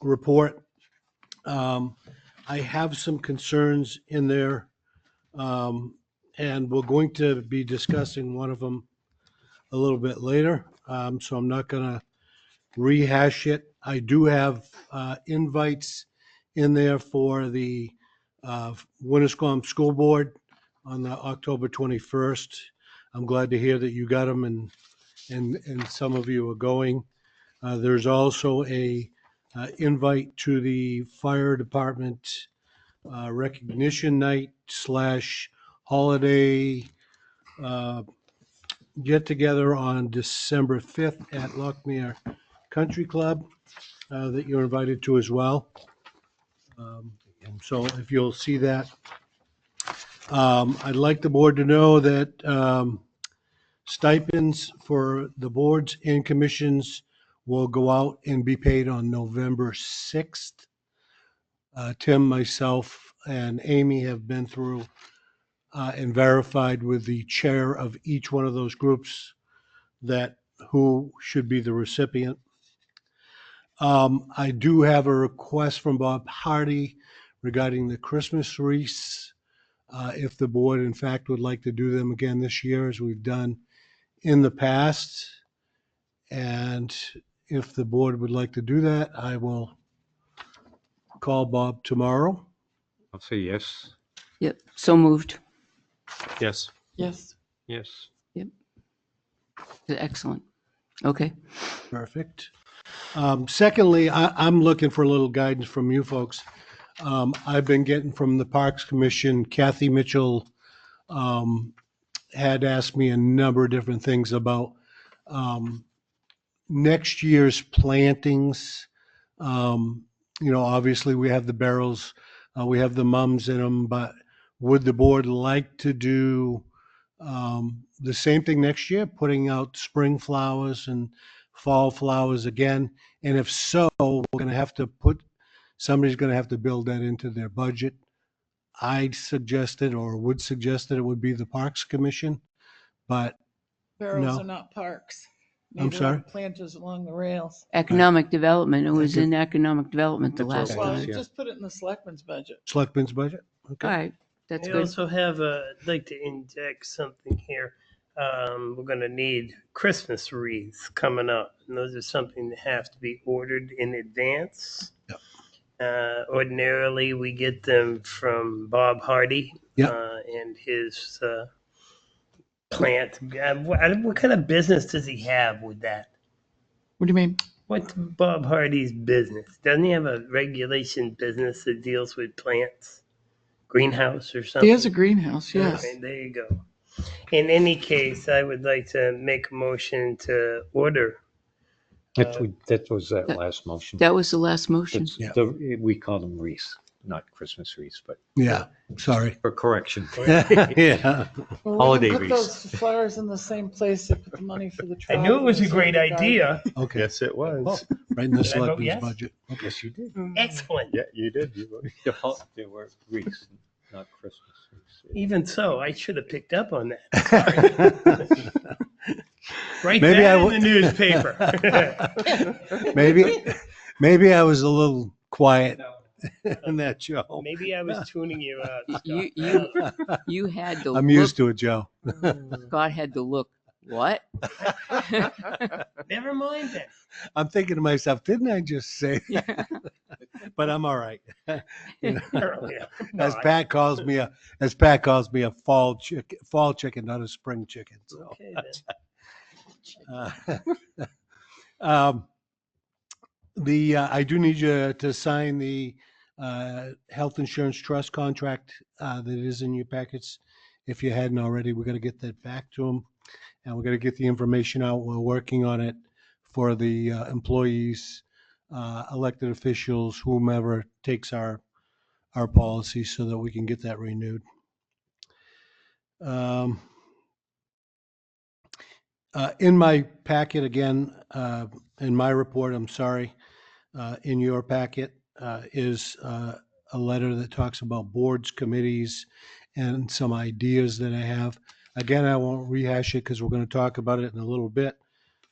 report. I have some concerns in there, and we're going to be discussing one of them a little bit later, so I'm not going to rehash it. I do have invites in there for the Winnisquam School Board on the October 21st. I'm glad to hear that you got them and some of you are going. There's also a invite to the fire department recognition night / holiday get together on December 5th at Lockmere Country Club that you're invited to as well. So if you'll see that. I'd like the board to know that stipends for the boards and commissions will go out and be paid on November 6th. Tim, myself, and Amy have been through and verified with the chair of each one of those groups that who should be the recipient. I do have a request from Bob Hardy regarding the Christmas wreaths. If the board, in fact, would like to do them again this year, as we've done in the past. And if the board would like to do that, I will call Bob tomorrow. I'll say yes. Yep, so moved. Yes. Yes. Yes. Excellent. Okay. Perfect. Secondly, I'm looking for a little guidance from you folks. I've been getting from the Parks Commission, Kathy Mitchell had asked me a number of different things about next year's plantings. Obviously we have the barrels, we have the mums in them, but would the board like to do the same thing next year, putting out spring flowers and fall flowers again? And if so, we're going to have to somebody's going to have to build that into their budget. I suggested or would suggest that it would be the Parks Commission, but Barrels No. are not parks. I'm Neither sorry? are planters along the rails. Economic development. It was Thank you. in economic development the That's last okay. Well, time. Yeah. just put it in the selectmen's budget. Selectmen's budget? All Okay. right, that's We good. also have, I'd like to inject something here. We're gonna need Christmas wreaths coming up, and those are something that have to be ordered in advance. Yep. Ordinarily, we get them from Bob Hardy Yep. and his plant. What kind of business does he have with that? What do you mean? What's Bob Hardy's business? Doesn't he have a regulation business that deals with plants? Greenhouse or something? He has a greenhouse, yes. Okay, there you go. In any case, I would like to make a motion to order. That was that last motion. That was the last motion. That's Yeah. we call them wreaths, not Christmas wreaths, but Yeah, sorry. for correction. Yeah. Well, we Holiday can put wreaths. those flowers in the same place they put the money for the I tribe. knew it was and a the great Sacred Garden. idea. Okay. Yes, it was. Right in the Did I vote selectmen's yes? budget. Okay. Yes, you did. Excellent. Yeah, you did. They were wreaths, not Christmas wreaths. Even so, I should have picked up on that. Right Maybe there I in the newspaper. maybe I was a little quiet in that, Joe. Maybe I was tuning you out. You had to I'm look. used to it, Joe. Scott had to look. What? Never mind that. I'm thinking to myself, didn't I just say that? But I'm all right. Earlier. As Pat calls me a fall chicken, not a spring chicken. So. Okay, then. I do need you to sign the health insurance trust contract that is in your packets. If you hadn't already, we're going to get that back to them, and we're going to get the information out. We're working on it for the employees, elected officials, whomever takes our policy, so that we can get that renewed. In my packet again, in my report, I'm sorry, in your packet is a letter that talks about boards, committees, and some ideas that I have. Again, I won't rehash it because we're going to talk about it in a little bit,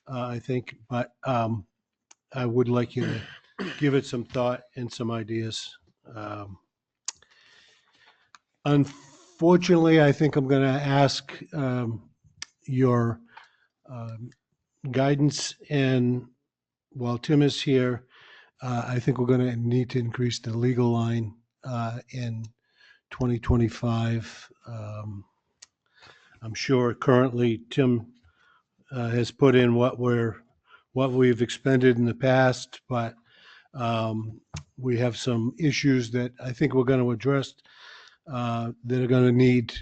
I think, but I would like you give it some thought and some ideas. Unfortunately, I think I'm going to ask your guidance, and while Tim is here, I think we're going to need to increase the legal line in 2025. I'm sure currently Tim has put in what we've expended in the past, but we have some issues that I think we're going to address that are going to need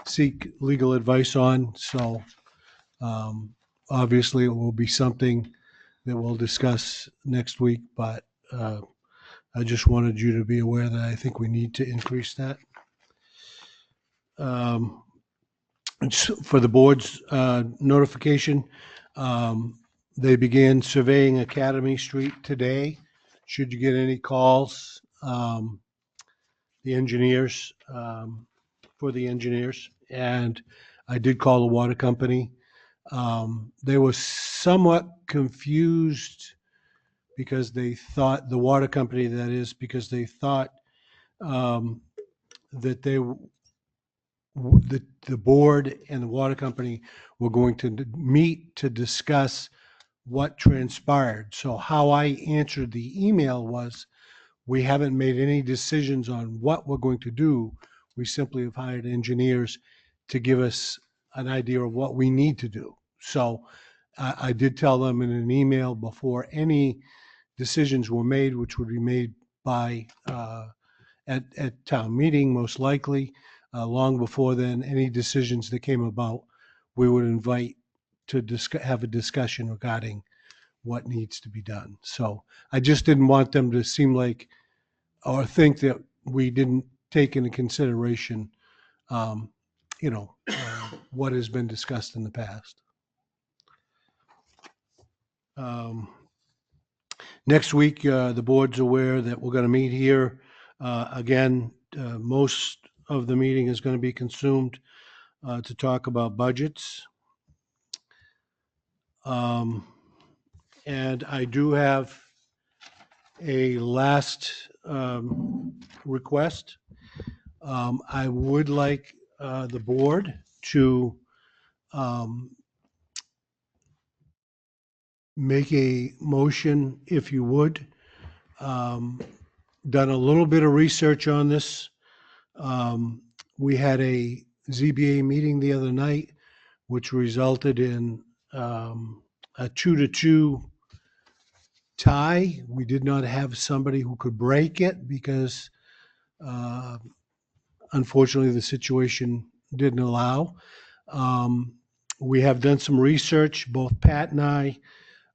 seek legal advice on. So obviously it will be something that we'll discuss next week, but I just wanted you to be aware that I think we need to increase that. For the board's notification, they began surveying Academy Street today. Should you get any calls, the engineers, for the engineers, and I did call the water company. They were somewhat confused because they thought, the water company that is, because they thought that the board and the water company were going to meet to discuss what transpired. So how I answered the email was, we haven't made any decisions on what we're going to do. We simply have hired engineers to give us an idea of what we need to do. So I did tell them in an email before any decisions were made, which would be made by at town meeting, most likely. Long before then, any decisions that came about, we would invite to have a discussion regarding what needs to be done. So I just didn't want them to seem like, or think that we didn't take into consideration, what has been discussed in the past. Next week, the board's aware that we're going to meet here. Again, most of the meeting is going to be consumed to talk about budgets. And I do have a last request. I would like the board to make a motion, if you would. Done a little bit of research on this. We had a ZBA meeting the other night, which resulted in a 2-2 tie. We did not have somebody who could break it because unfortunately the situation didn't allow. We have done some research, both Pat and I.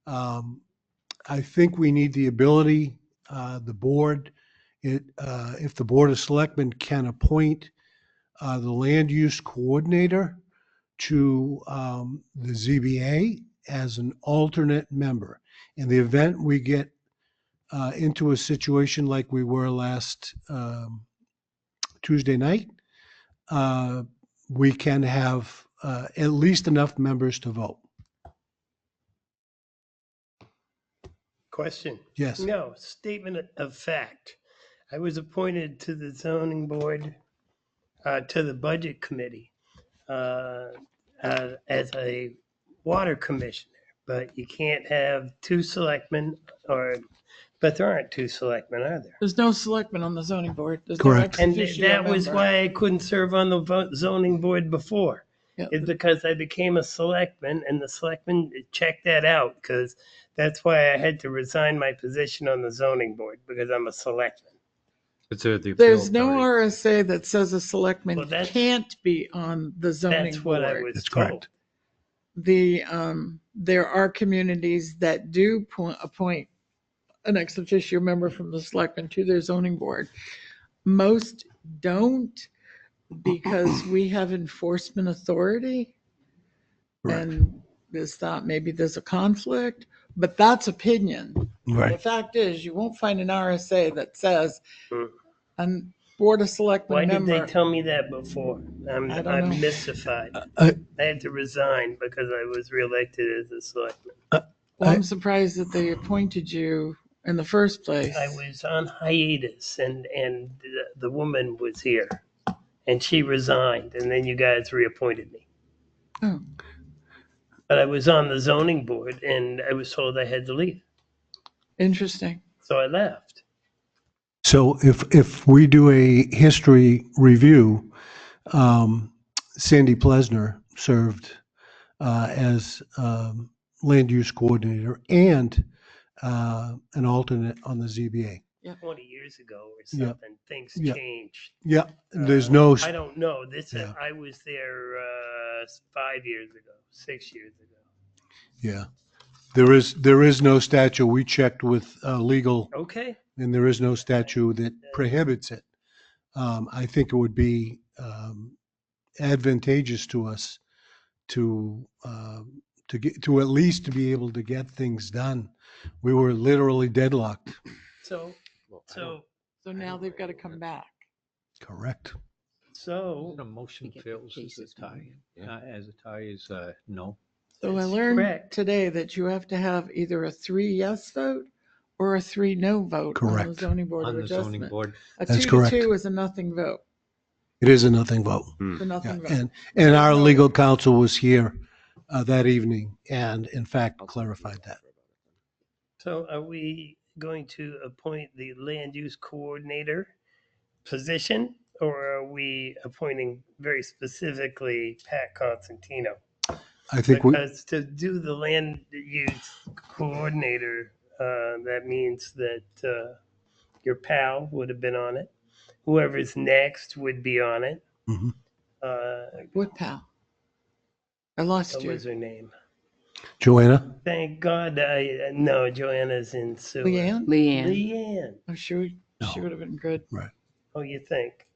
I think we need the ability, the board, if the Board of Selectmen can appoint the land use coordinator to the ZBA as an alternate member. In the event we get into a situation like we were last Tuesday night, we can have at least enough members to vote. Question. Yes. No, statement of fact. I was appointed to the zoning board, to the budget committee, as a water commissioner, but you can't have two selectmen but there aren't two selectmen, are there? There's no selectman on the zoning board. There's no Correct. ex And officio that was member. why I couldn't serve on the zoning board before. Yeah. It's because I became a selectman, and the selectmen checked that out, because that's why I had to resign my position on the zoning board, because I'm a selectman. It's at the There's appeal no authority. RSA that says a selectman Well, that's- can't be on the zoning That's what I board. was That's told. correct. There are communities that do appoint an ex officio member from the selectmen to their zoning board. Most don't, because we have enforcement authority. Correct. And there's thought maybe there's a conflict, but that's opinion. The Right. fact is, you won't find an RSA that says Hmm. a Board of Selectmen Why did member. they tell me that before? I don't I'm know. mystified. I I had to resign because I was reelected as a selectman. Well, I'm surprised that they appointed you in the first place. I was on hiatus, and the woman was here, and she resigned, and then you guys reappointed me. Oh, But I was on the zoning board, and I was told I had to leave, interesting. so I left. So if we do a history review, Sandy Plesner served as land use coordinator and an alternate on the ZBA. 20 years ago or Yeah. something, things Yeah. changed. Yeah, there's no, I don't know. Yeah. I was there 5 years ago, 6 years ago. yeah. There is no statute. We checked with legal, Okay. and there is no statute that prohibits it. I think it would be advantageous to us to at least to be able to get things done. We were literally deadlocked. So So now they've got to come back. Correct. so The motion We get the fails as a cases tie. moving. As a tie is no. So I That's learned correct. today that you have to have either a 3 yes vote or a 3 no vote on the Correct. zoning board On of the zoning adjustment. board. A That's 2 correct. to 2 is a nothing vote. It is a nothing vote. It's a Yeah. nothing vote. And our No. legal counsel was here that evening and in fact clarified that. So are we going to appoint the land use coordinator position, or are we appointing very specifically Pat Constantino? I think we, Because to do the land use coordinator, that means that your pal would have been on it. Whoever's next would be on it. Mhm. What pal? I lost What you. was her name? Joanna, Thank God no, Joanna's in sewer. Leanne? Leanne. Leanne. Oh, she No. would have been good. Oh, you think?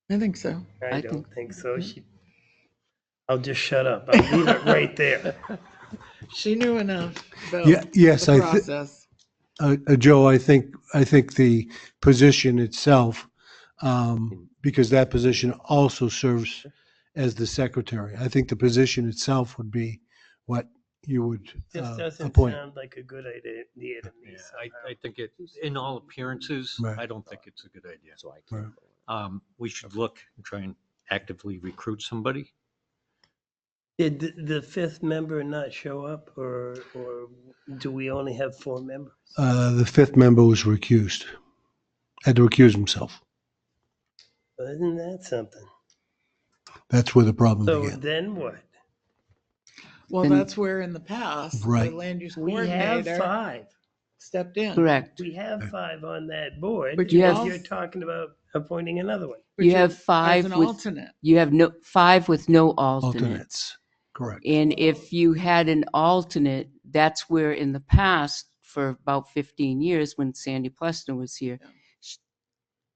I think so. I I don't think so. Mm-hmm. I'll just shut up. I'll leave it right there. She knew enough about Yeah, yes, the I process. Joe, I think the position itself, because that position also serves as the secretary. I think the position itself would be what you would Just doesn't appoint. sound like a good idea to me. Yeah, somehow. I think it, in all appearances, Right. I don't think it's a good idea. Right. We should look and try and actively recruit somebody. Did the fifth member not show up, or do we only have 4 members? The fifth member was recused, had to recuse himself. Isn't that something? That's where the problem So began. then what? Well, And- that's where in the past, the Right. land use We have coordinator 5. stepped in. Correct. We have 5 on that board. But you and have- you're talking about appointing another one. But You you're- have 5 as an with- alternate. You have 5 with no alternates. Alternates, correct. And if you had an alternate, that's where in the past, for about 15 years, when Sandy Plesner was here, Yeah. sh-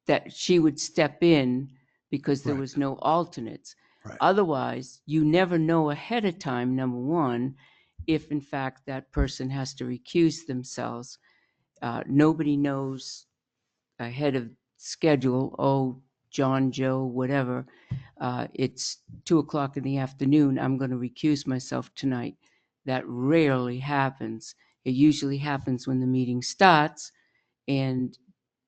that she would step in because there Right. was no alternates. Right. Otherwise, you never know ahead of time, number one, if in fact that person has to recuse themselves. Nobody knows ahead of schedule, oh, John, Joe, whatever, it's 2:00 in the afternoon, I'm going to recuse myself tonight. That rarely happens. It usually happens when the meeting starts and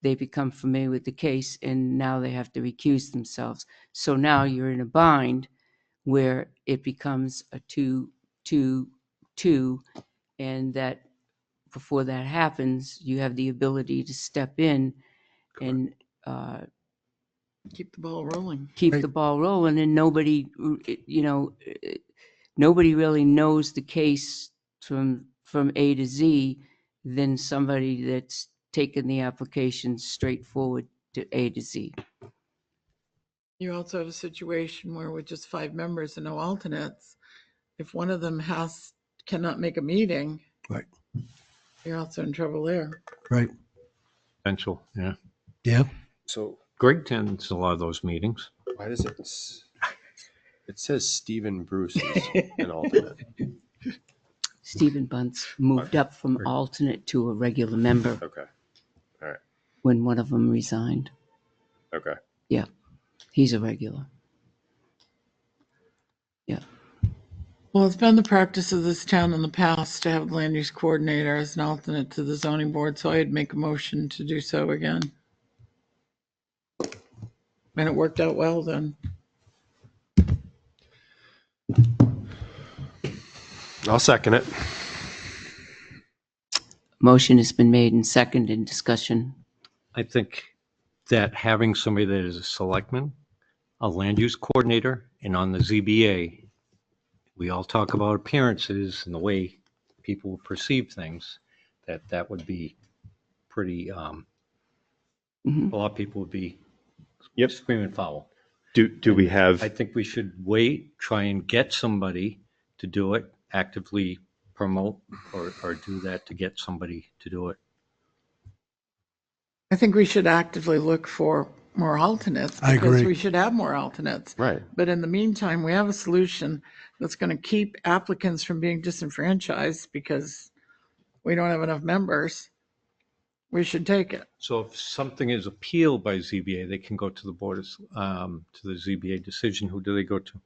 they become familiar with the case and now they have to recuse themselves. So now you're in a bind where it becomes a 2-2-2, and that before that happens, you have the ability to step in and Keep the ball rolling. keep Right. the ball rolling, and nobody, nobody really knows the case from A to Z than somebody that's taken the application straight forward to A to Z. You also have a situation where with just 5 members and no alternates, if one of them cannot make a meeting, Right. you're also in trouble there. Right. Potential, yeah. Yeah. So Greg attends a lot of those meetings. why does it says Stephen Bruce is an alternate? Stephen Bunce moved up from alternate to a regular member Okay. when one of them resigned. Okay. He's a regular. Yeah. Well, it's been the practice of this town in the past to have the land use coordinator as an alternate to the zoning board, so I'd make a motion to do so again. And it worked out well then. I'll second it. Motion has been made and seconded in discussion. I think that having somebody that is a selectman, a land use coordinator, and on the ZBA, we all talk about appearances and the way people perceive things, that would be pretty, a Mhm. lot of people would be Yep. screaming foul. Do we have? I think we should wait, try and get somebody to do it, actively promote or do that to get somebody to do it. I think we should actively look for more alternates. I Because agree. we should have more alternates. Right. But in the meantime, we have a solution that's going to keep applicants from being disenfranchised because we don't have enough members. We should take it. So if something is appealed by ZBA, they can go to the board, to the ZBA decision. Who do they go to?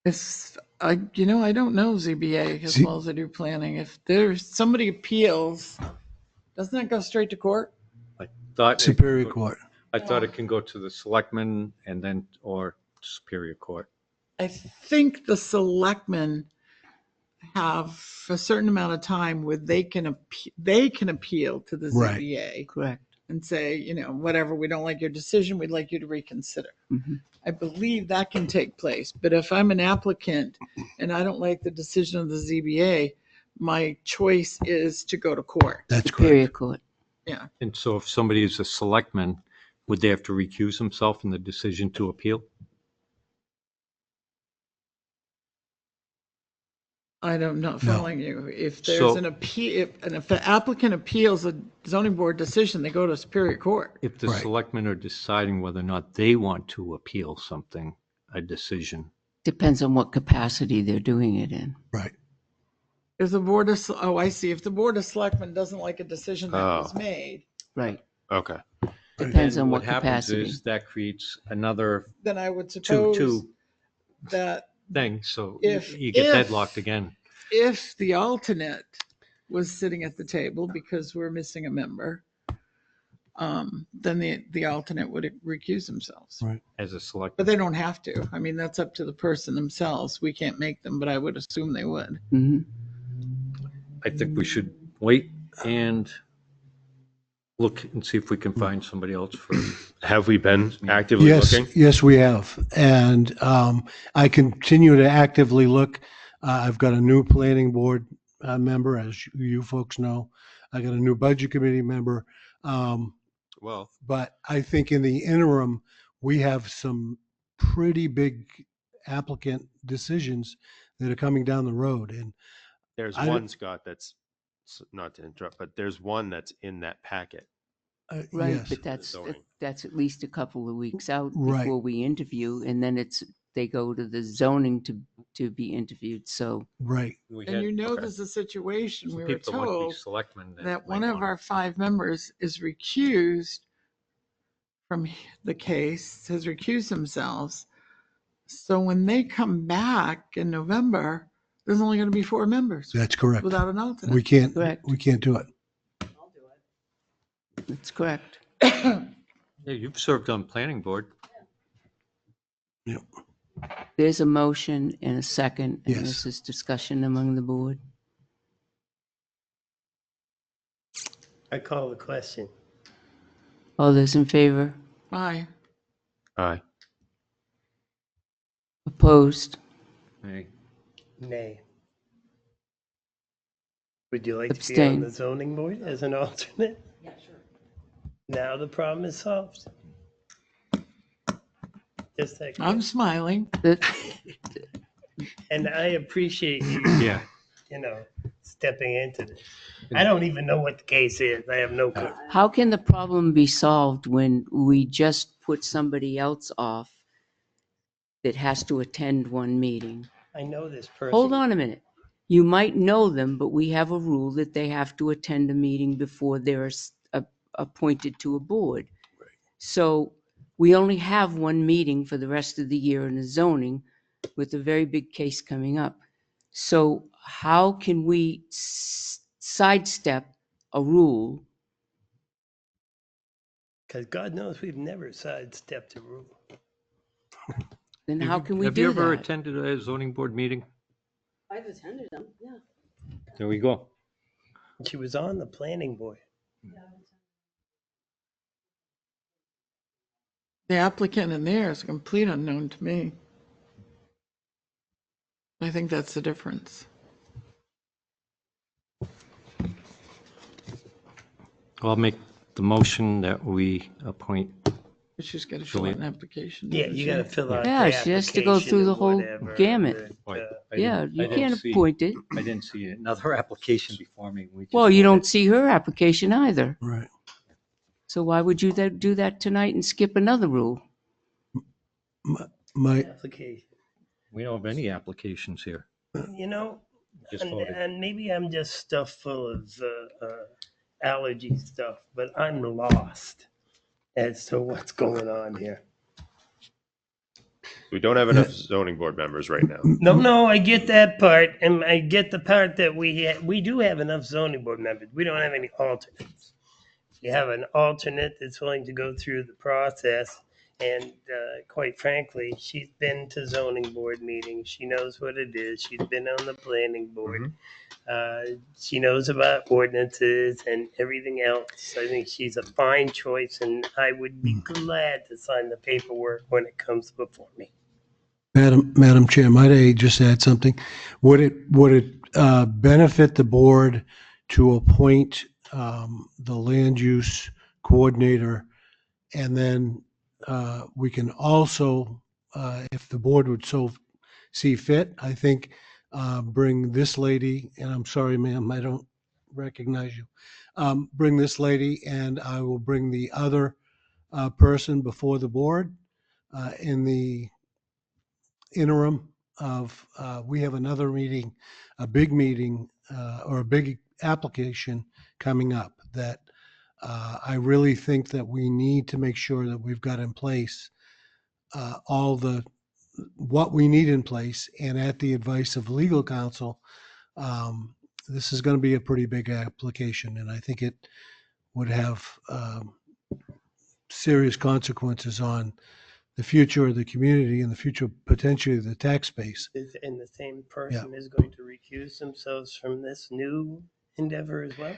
If I don't know ZBA as Z- well as I do planning. If there's somebody appeals, doesn't that go straight to court? Thought it Superior could go- Court. I thought it can go to the selectmen and then, or Superior Court. I think the selectmen have a certain amount of time where they can appeal to the Right. ZBA Correct. and say, whatever, we don't like your decision, we'd like you to reconsider. Mhm. I believe that can take place. But if I'm an applicant and I don't like the decision of the ZBA, my choice is to go to court. That's Superior correct. Court. And so if somebody is a selectman, would they have to recuse themselves in the decision to appeal? I'm not No. following you. If there's So- an appeal, and if the applicant appeals a zoning board decision, they go to Superior Court. If the Right. selectmen are deciding whether or not they want to appeal something, a decision, Depends on what capacity they're doing it in. Right. If the board of, I see, if the board of selectmen doesn't like a decision that was Oh. made, Right. Okay. Depends then on what happens capacity. is that creates another then I would two suppose that thing, so If- you get if- deadlocked again. if the alternate was sitting at the table because we're missing a member, then the alternate would recuse themselves. Right. As a But selectman. they don't have to. I mean, that's up to the person themselves. We can't make them, but I would assume they would. Mhm. I think we should wait and look and see if we can find somebody else for, Have we been actively Yes, looking? yes, we have. And I continue to actively look. I've got a new planning board member, as you folks know. I got a new budget committee member. Well, But I think in the interim, we have some pretty big applicant decisions that are coming down the road. And there's I- one, Scott, that's, not to interrupt, but there's one that's in that packet. Right, yes, but that's Zoning. that's at least a couple of weeks out Right. before we interview, and then they go to the zoning to be interviewed. So right. we And had you know, okay. there's a situation some we were people that want to be told selectmen that might one of want- our 5 members is recused from the case, has recused themselves. So when they come back in November, there's only going to be 4 members That's correct. without an We alternate. can't, Correct. we can't do it. that's correct. Yeah, you've served on planning board. There's a motion and a second, and Yes. this is discussion among the board. I call the question. All those in favor? Bye. Aye. Opposed? Hey, Nay. Would you like to be on Abstain. the zoning board as an alternate? Yeah, sure. Now the problem is solved. Just that, I'm smiling. That- and I appreciate you, Yeah, stepping into this. I don't even know what the case is. I have no clue. How can the problem be solved when we just put somebody else off that has to attend one meeting? I know this person. Hold on a minute. You might know them, but we have a rule that they have to attend a meeting before they're appointed to a board. So we only have one meeting for the rest of the year in the zoning with a very big case coming up. So how can we sidestep a rule? Because God knows we've never sidestepped a rule. Then how can we Have you do ever that? attended a zoning board meeting? I've attended them, yeah. There we go. She was on the planning board. The applicant in there is a complete unknown to me. I think that's the difference. I'll make the motion that we appoint. She's got to fill out an application. Yeah, doesn't you she? got to fill out Yeah, the she has to go application through and the whole whatever, gamut. but, Yeah, you can't appoint it. I didn't see another application before me. We just Well, you don't voted. see her application either. Right. So why would you do that tonight and skip another rule? My, application. We don't have any applications here. You know, Just voted. and maybe I'm just stuffed full of allergy stuff, but I'm lost as to what's going on here. We don't have enough zoning board members right now. No, I get that part, and I get the part that we do have enough zoning board members. We don't have any alternates. You have an alternate that's willing to go through the process, and quite frankly, she's been to zoning board meetings. She knows what it is. She's been on the planning board. She knows about ordinances and everything else. I think she's a fine choice, and I would be glad to sign the paperwork when it comes before me. Madam Chair, might I just add something? Would it benefit the board to appoint the land use coordinator? And then we can also, if the board would so see fit, I think, bring this lady, and I'm sorry, ma'am, I don't recognize you. Bring this lady, and I will bring the other person before the board in the interim of, we have another meeting, a big meeting, or a big application coming up that I really think that we need to make sure that we've got in place what we need in place, and at the advice of legal counsel, this is going to be a pretty big application, and I think it would have serious consequences on the future of the community and the future potentially of the tax base. And the same person is going to recuse themselves from this new endeavor as well?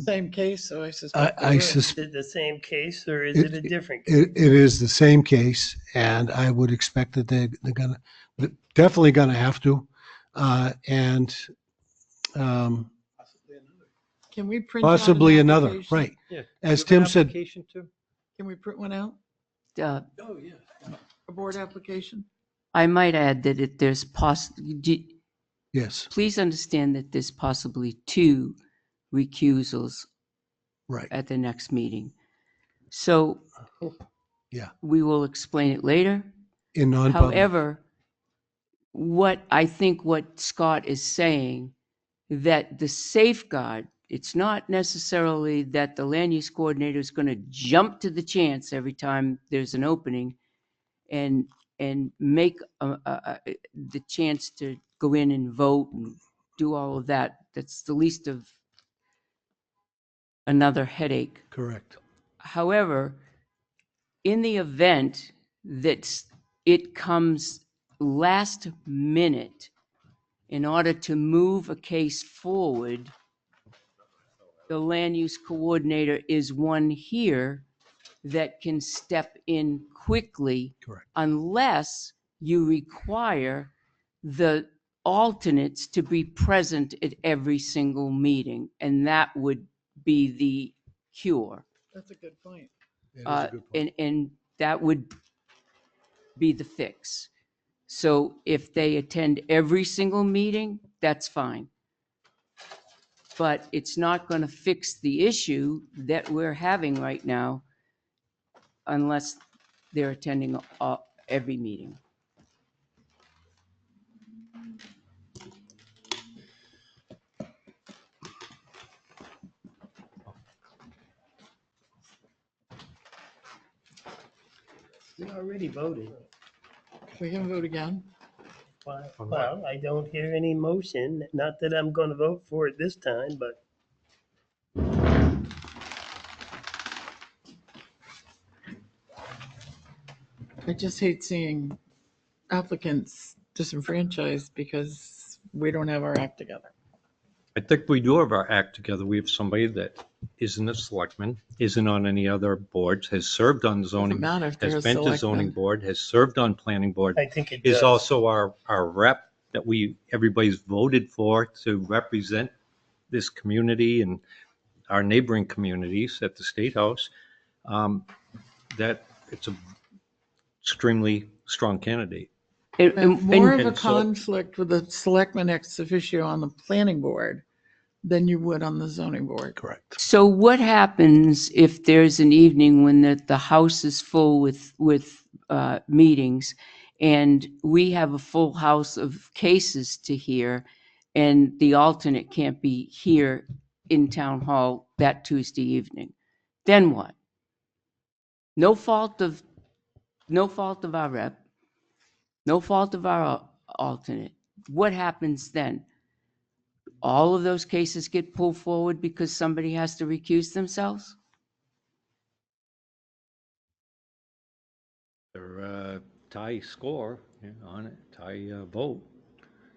Same case, so I suspect. Is it the same case, or is it a different case? It is the same case, and I would expect that they're definitely gonna have to. And Can we print out an possibly another, application? right. Yeah. As Tim said, Can we print one out? Uh, A board application? I might add that if there's yes, please understand that there's possibly 2 recusals right, at the next meeting. So yeah, we will explain it later. in non-public. However, what Scott is saying, that the safeguard, it's not necessarily that the land use coordinator is going to jump to the chance every time there's an opening and make the chance to go in and vote and do all of that. That's the least of another headache. Correct. However, in the event that it comes last minute, in order to move a case forward, the land use coordinator is one here that can step in quickly. Correct. Unless you require the alternates to be present at every single meeting, and that would be the cure. That's a good point. That is a good point. And that would be the fix. So if they attend every single meeting, that's fine. But it's not going to fix the issue that we're having right now unless they're attending every meeting. We already voted. We can vote again. Well, I don't hear any motion. Not that I'm going to vote for it this time, but I just hate seeing applicants disenfranchised because we don't have our act together. I think we do have our act together. We have somebody that isn't a selectman, isn't on any other boards, has served on Doesn't zoning, matter if they're a has been to zoning selectman. board, has served on planning board, I think it is does. also our rep that everybody's voted for to represent this community and our neighboring communities at the State House. That it's a extremely strong candidate. More of a and so- conflict with the selectman ex officio on the planning board than you would on the zoning board. Correct. So what happens if there's an evening when the house is full with meetings, and we have a full house of cases to hear, and the alternate can't be here in town hall that Tuesday evening? Then what? No fault of our rep, no fault of our alternate. What happens then? All of those cases get pulled forward because somebody has to recuse themselves? Their tie score on it, tie vote,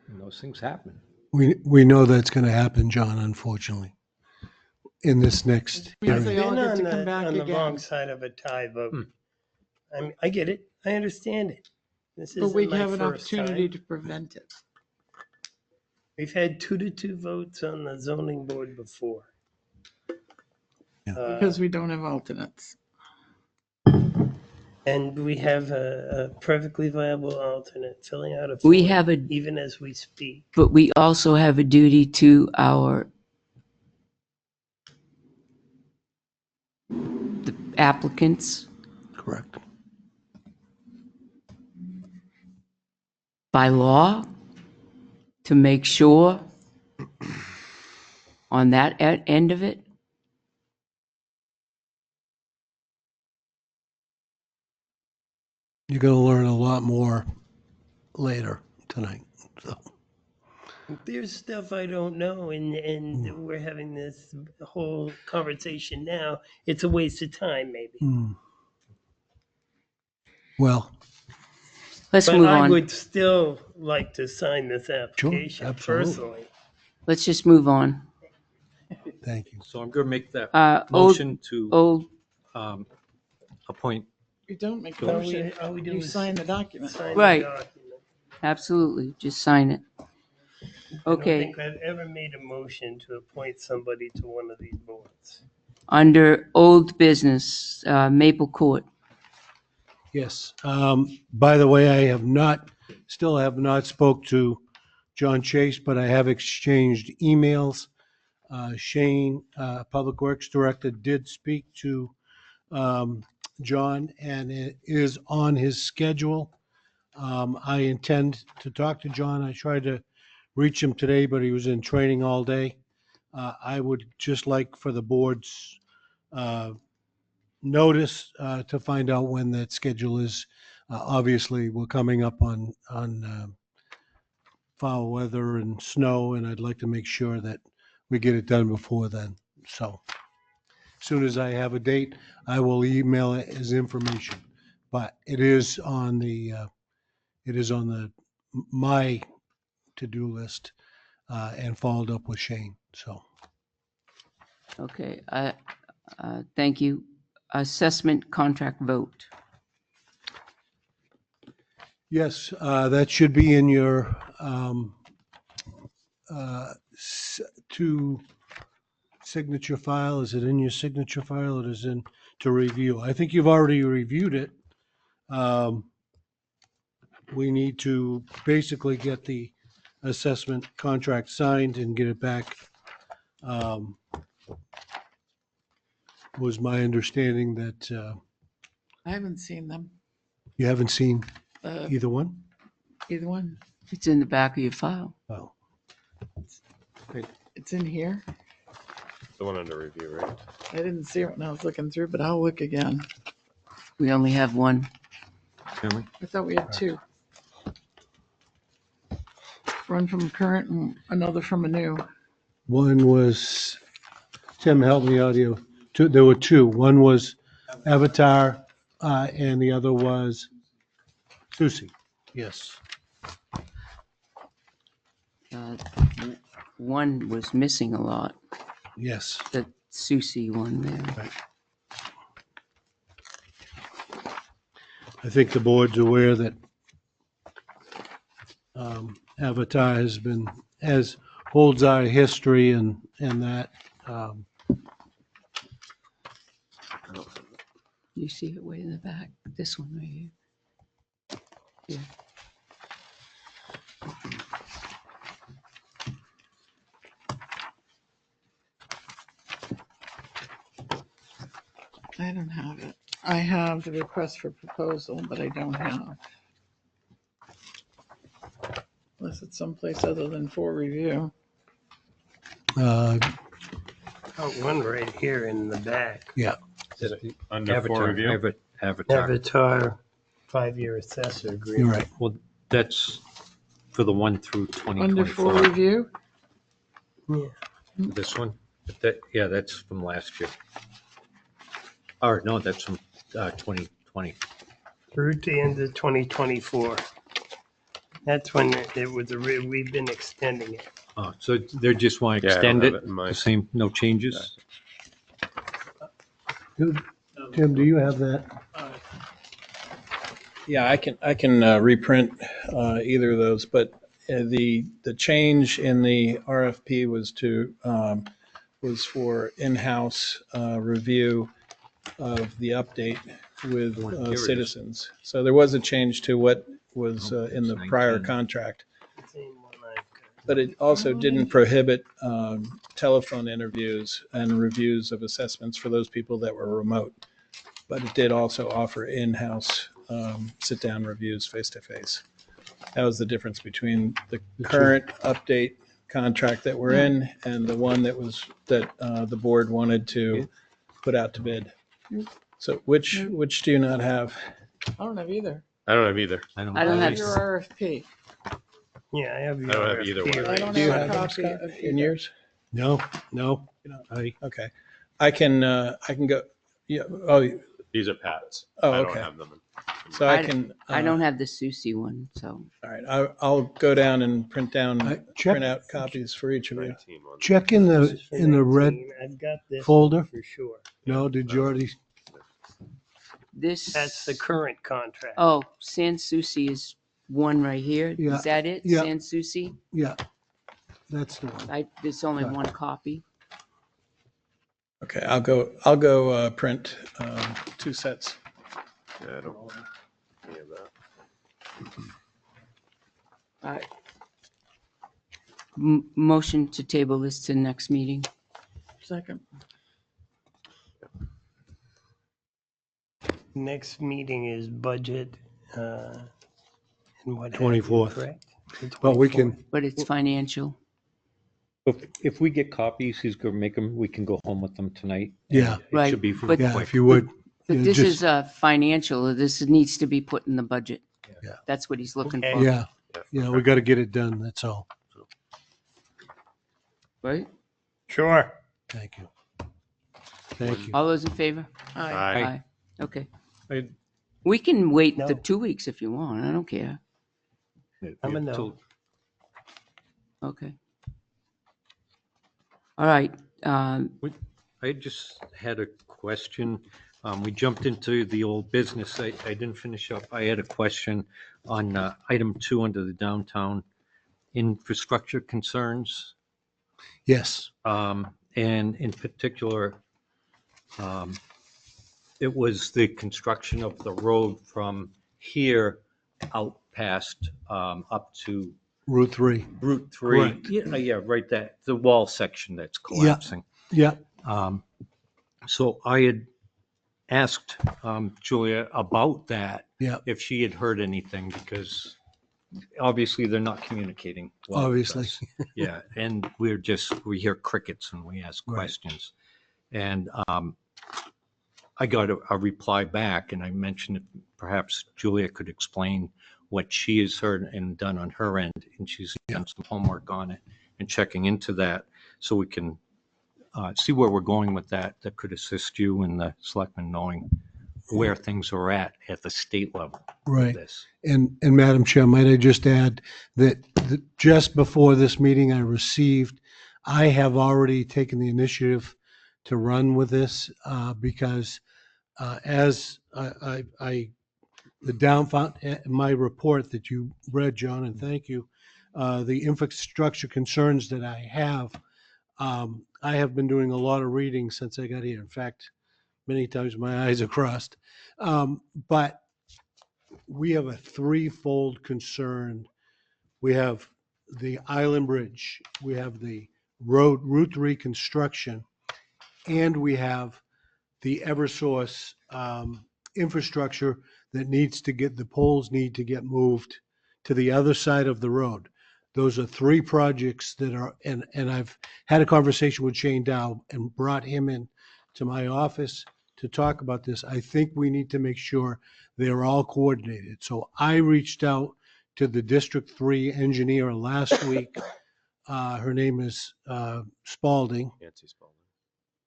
and those things happen. We know that's going to happen, John, unfortunately, in this next Means I've they hearing. all been get to come back on the again. wrong side of a tie vote. I get it. I understand it. This But isn't we my have an first opportunity time. to prevent it. We've had 2-2 votes on the zoning board before. Yeah. Because we don't have alternates. And we have a perfectly viable alternate filling out a We form have even as we speak. but we also have a duty to the applicants Correct. by law to make sure on that end of it. You're going to learn a lot more later tonight. So, There's stuff I don't know, and we're having this whole conversation now. It's a waste of time, maybe. well, Let's But move I on. would still like to sign this application absolutely. personally. Let's just move on. thank you. So I'm going to make that Old, motion to old, appoint. You don't make a All motion. we do You is sign the document. sign Right. the document. absolutely, just sign it. I don't Okay, think I've ever made a motion to appoint somebody to one of these boards. under old business, Maple Court. Yes. By the way, I still have not spoke to John Chase, but I have exchanged emails. Shane, Public Works Director, did speak to John, and it is on his schedule. I intend to talk to John. I tried to reach him today, but he was in training all day. I would just like for the board's notice to find out when that schedule is. Obviously, we're coming up on foul weather and snow, and I'd like to make sure that we get it done before then. So as soon as I have a date, I will email it as information. But it is on my to-do list and followed up with Shane. So Okay, thank you. Assessment contract vote. yes, that should be in your to signature file. Is it in your signature file? It is in to review. I think you've already reviewed it. We need to basically get the assessment contract signed and get it back. Was my understanding that I haven't seen them. you haven't seen Uh, either one? Either one. It's in the back of your file. Oh, It's in here. The one under review, right? I didn't see it when I was looking through, but I'll look again. We only have one. really? I thought we had two. One from current and another from a new. One was, Tim, help me out here. There were two. One was Avatar, and the other was Susie. Yes. One was missing a lot, Yes. the Susie one there. Right. I think the board's aware that Avatar holds our history and that. You see it way in the back, this one right here. Yeah. I don't have it. I have the request for proposal, but I don't have. Unless it's someplace other than for review. uh, One right here in the back. Yeah. Is it under Avatar, for review? Avatar. Avatar 5-year assessor You're agreement. right. Well, that's for the one through Under for 2024. review? This one? Yeah, that's from last year. Or no, that's from 2020. Through to end of 2024. That's when it was, we've been extending it. Oh, so they just want to Yeah, I don't extend have it? it in mind. The same, no changes? Tim, do you have that? Yeah, I can reprint either of those, but the change in the RFP was for in-house review of the update with Here it is. citizens. So there was a change to what was Oh, in the it's prior 19. contract, Same one I've got. but it also didn't prohibit telephone interviews and reviews of assessments for those people that were remote. But it did also offer in-house sit-down reviews face-to-face. That was the difference between the current update contract that we're in and the one that the board wanted to put out to bid. So which do you not have? I don't have either. I don't have either. I don't I have have your RFP. Yeah, I have. I don't have either one. I don't Do you have a have them, copy Scott, of in either. yours? No. Okay. I can go. Yeah. Oh, These are Pat's. Oh, I don't okay. have them. so I can. I don't have the Susie one, so. All right. I'll go down and print Check out copies for each of you. 19 ones. Check in the red. I've got this folder? for sure. No, did you already? This. That's the current contract. Oh, San Souci is one right here. Yeah, Is that it? yeah. San Souci? Yeah, that's the one. There's only Right. one copy. Okay. I'll go print 2 sets. Yeah, I don't have any of that. All right. Motion to table this to next meeting. Second. Next meeting is budget, and what? have you, 24th. correct? The Well, we 24th. can, But it's financial. If we get copies, he's going to make them, we can go home with them tonight. Yeah. It Right, should be but- yeah, quick. if you would. But Yeah, this just- is financial. This needs to be put in the budget. Yeah. That's what he's looking Okay. for. Yeah, we got to get it done, that's all. Right? Sure. Thank you. Thank you. All those in favor? Aye. Aye. Okay. I- We can wait No. the 2 weeks if you want. I don't care. I'm a no. Till- Okay. All right. I just had a question. We jumped into the old business. I didn't finish up. I had a question on item 2 under the downtown infrastructure concerns. Yes, And in particular, it was the construction of the road from here out past up to Route 3. Route 3. Correct. Yeah, right, the wall section that's collapsing. Yeah, So I had asked Julia about that. Yeah. If she had heard anything, because obviously they're not communicating well with obviously. us. Yeah, and we hear crickets when we ask Right. questions. And I got a reply back, and I mentioned if perhaps Julia could explain what she has heard and done on her end, and she's done some homework on it and checking into that, so we can see where we're going with that. That could assist you and the selectmen knowing where things are at the state level. Right. This. And Madam Chair, might I just add that just before this meeting, I have already taken the initiative to run with this because as my report that you read, John, and thank you, the infrastructure concerns that I have been doing a lot of reading since I got here. In fact, many times my eyes are crossed. But we have a threefold concern. We have the Island Bridge, we have the Route 3 construction, and we have the Eversource infrastructure that the poles need to get moved to the other side of the road. Those are three projects that are, and I've had a conversation with Shane Dow and brought him in to my office to talk about this. I think we need to make sure they're all coordinated. So I reached out to the District 3 engineer last week. Her name is Spalding.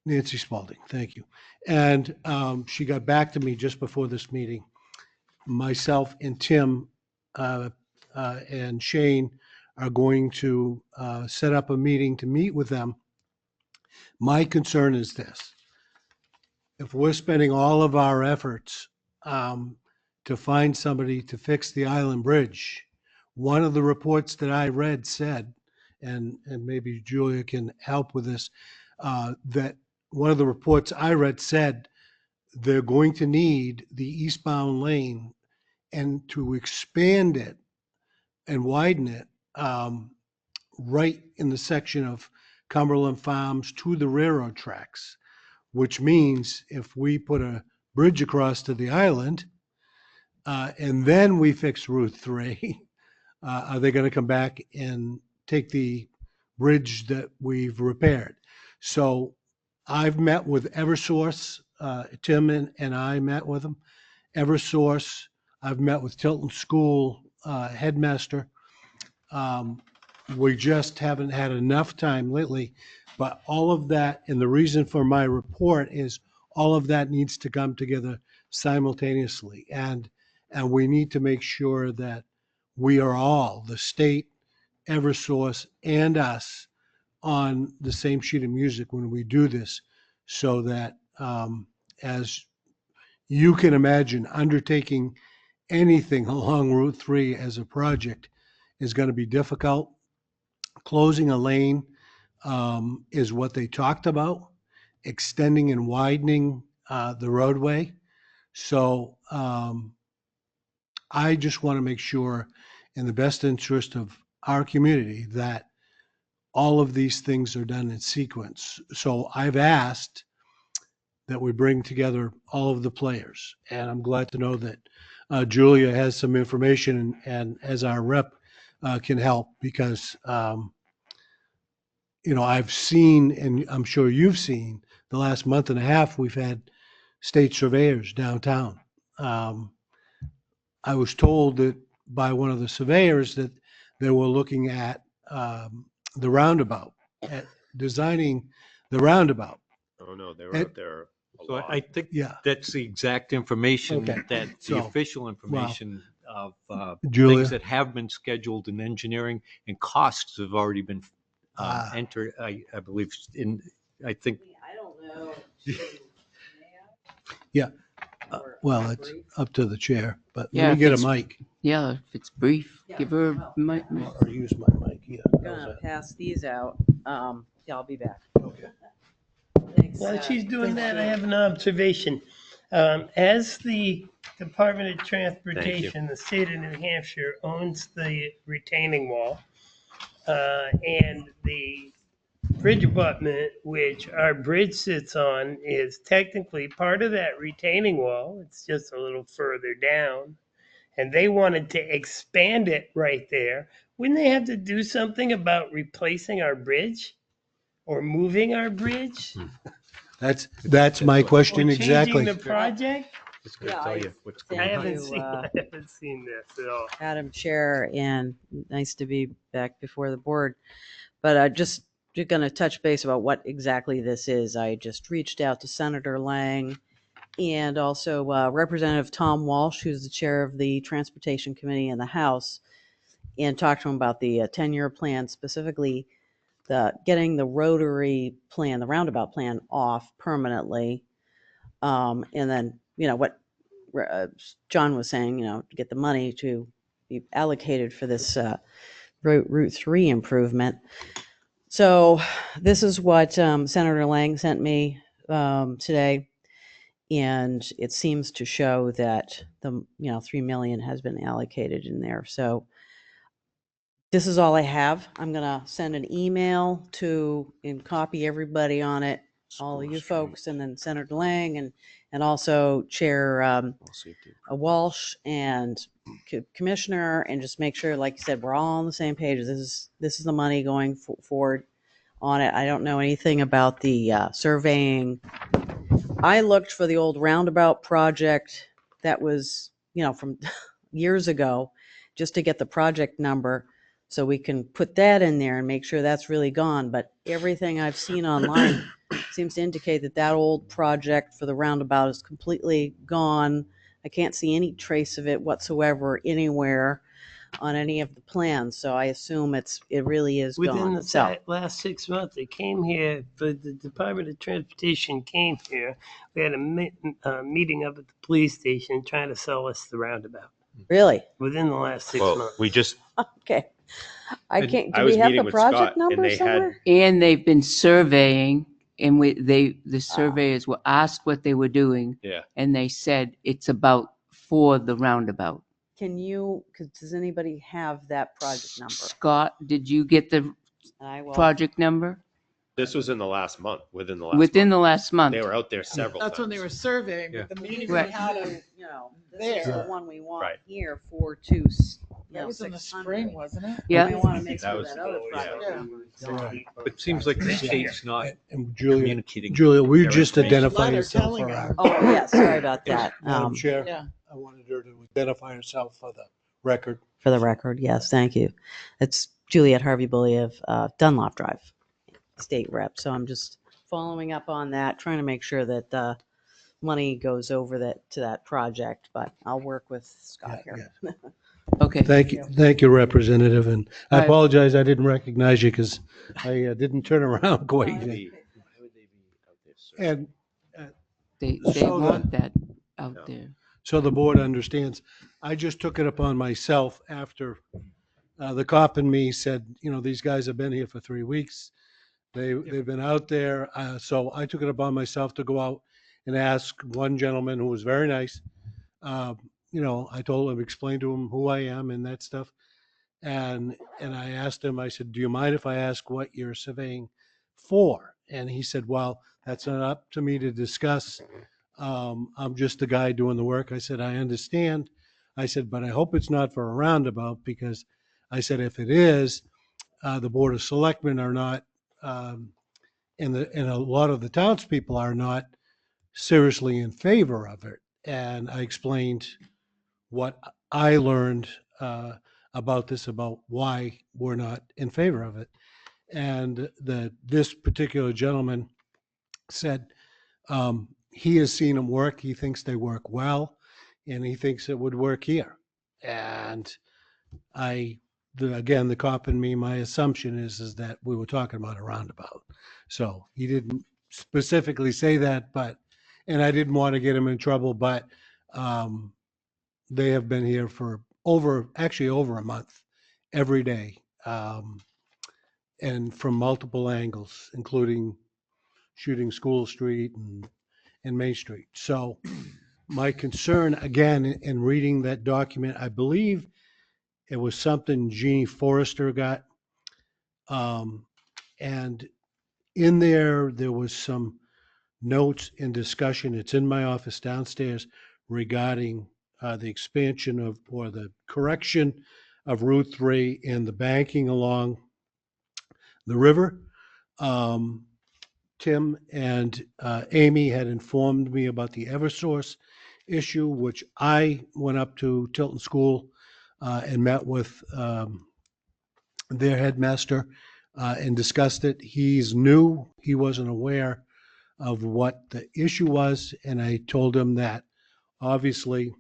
Nancy Spalding, thank you. And she got back to me just before this meeting. Myself and Tim and Shane are going to set up a meeting to meet with them. My concern is this. If we're spending all of our efforts to find somebody to fix the Island Bridge, one of the reports that I read said, and maybe Julia can help with this, that one of the reports I read said they're going to need the eastbound lane and to expand it and widen it right in the section of Cumberland Farms to the railroad tracks, which means if we put a bridge across to the island and then we fix Route 3, are they going to come back and take the bridge that we've repaired? So I've met with Eversource. Tim and I met with them. Eversource. I've met with Tilton School headmaster. We just haven't had enough time lately, but all of that, and the reason for my report is all of that needs to come together simultaneously. And we need to make sure that we are all, the state, Eversource, and us, on the same sheet of music when we do this, so that as you can imagine, undertaking anything along Route 3 as a project is going to be difficult. Closing a lane is what they talked about, extending and widening the roadway. So I just want to make sure, in the best interest of our community, that all of these things are done in sequence. So I've asked that we bring together all of the players, and I'm glad to know that Julia has some information and as our rep can help, because I've seen, and I'm sure you've seen, the last month and a half we've had state surveyors downtown. I was told that by one of the surveyors that they were looking at the roundabout, at designing the roundabout. Oh no, they were out there. So I think Yeah. that's the exact information Okay. that the So, official information of Julia? things that have been scheduled in engineering, and costs have already been entered, I believe, I think. I don't know. Yeah. Well, it's up to the chair, but Yeah, let if me get a it's- mic. Yeah, if it's brief, Yeah. give her a mic. Or use my mic, yeah. I'm gonna pass these out. Yeah, I'll be back. Okay. Thanks. While she's doing Thanks, that, I Sarah. have an observation. As the Department of Transportation, the state of New Hampshire owns the retaining wall, and the bridge abutment, which our bridge sits on, is technically part of that retaining wall. It's just a little further down. And they wanted to expand it right there. Wouldn't they have to do something about replacing our bridge or moving our bridge? That's my question Or exactly. changing the project? It's going to Yeah, tell I- you what's thank going I on. haven't you, seen I haven't seen this at all. Madam Chair, and nice to be back before the board. But just going to touch base about what exactly this is. I just reached out to Senator Lang and also Representative Tom Walsh, who's the chair of the Transportation Committee in the House, and talked to him about the 10-year plan, specifically the getting the rotary plan, the roundabout plan off permanently. And then, what John was saying, to get the money to be allocated for this Route 3 improvement. So this is what Senator Lang sent me today, and it seems to show that the 3 million has been allocated in there. So this is all I have. I'm gonna send an email and copy everybody on it, all of you folks, and then Senator Lang and also Chair Walsh and Commissioner, and just make sure, like you said, we're all on the same page. This is the money going forward on it. I don't know anything about the surveying. I looked for the old roundabout project that was, from years ago, just to get the project number so we can put that in there and make sure that's really gone. But everything I've seen online seems to indicate that old project for the roundabout is completely gone. I can't see any trace of it whatsoever anywhere on any of the plans. So I assume it really is Within gone. the So last 6 months, they came here. The Department of Transportation came here. We had a meeting up at the police station trying to sell us the roundabout. really, Within the last 6 Well, months, we just okay. I And can't. I Do was we have meeting the with project Scott, and number they had- somewhere? And they've been surveying, and the surveyors were asked what they were doing, yeah. and they said it's about for the roundabout. Does anybody have that project number? Scott, did you get the I will. project number? This was in the last month. Within the last Within month. the last month. They were out there several That's times. when they were surveying, Yeah. but the meeting Right. we had, This is there. the one we want Right. here for That was in the 600. spring, wasn't it? Yeah. We want to make That sure was- that other yeah. project. But it seems like the state's not And communicating. Julia, will you their just information. identify Letter yourself telling for her. our, Oh, yeah, sorry about that. Madam Chair? Yeah. I wanted her to identify herself for the record. For the record, yes, thank you. It's Juliet Harvey Bully of Dunlop Drive, state rep. So I'm just following up on that, trying to make sure that the money goes over to that project, but I'll work with Scott Yeah, here. Okay. Thank you, Representative. And I All right. apologize, I didn't recognize you because I didn't turn around quite. Why would they be out there surveying? And They So want that out No. there. so the board understands, I just took it upon myself after the cop and me said, these guys have been here for 3 weeks. They've been out there. So I took it upon myself to go out and ask one gentleman who was very nice. I told him, explained to him who I am and that stuff. And I asked him, I said, do you mind if I ask what you're surveying for? And he said, well, that's not up to me to discuss. I'm just the guy doing the work. I said, I understand. I said, but I hope it's not for a roundabout because I said, if it is, the Board of Selectmen are not, and a lot of the townspeople are not seriously in favor of it. And I explained what I learned about this, about why we're not in favor of it. And this particular gentleman said he has seen them work. He thinks they work well, and he thinks it would work here. And again, the cop and me, my assumption is that we were talking about a roundabout. So he didn't specifically say that, and I didn't want to get him in trouble, but they have been here for over a month, every day, and from multiple angles, including shooting School Street and Main Street. So my concern, again, in reading that document, I believe it was something Jeannie Forrester got. And in there was some notes and discussion. It's in my office downstairs regarding the expansion or the correction of Route 3 and the banking along the river. Tim and Amy had informed me about the Eversource issue, which I went up to Tilton School and met with their headmaster and discussed it. He's new. He wasn't aware of what the issue was. And I told him that obviously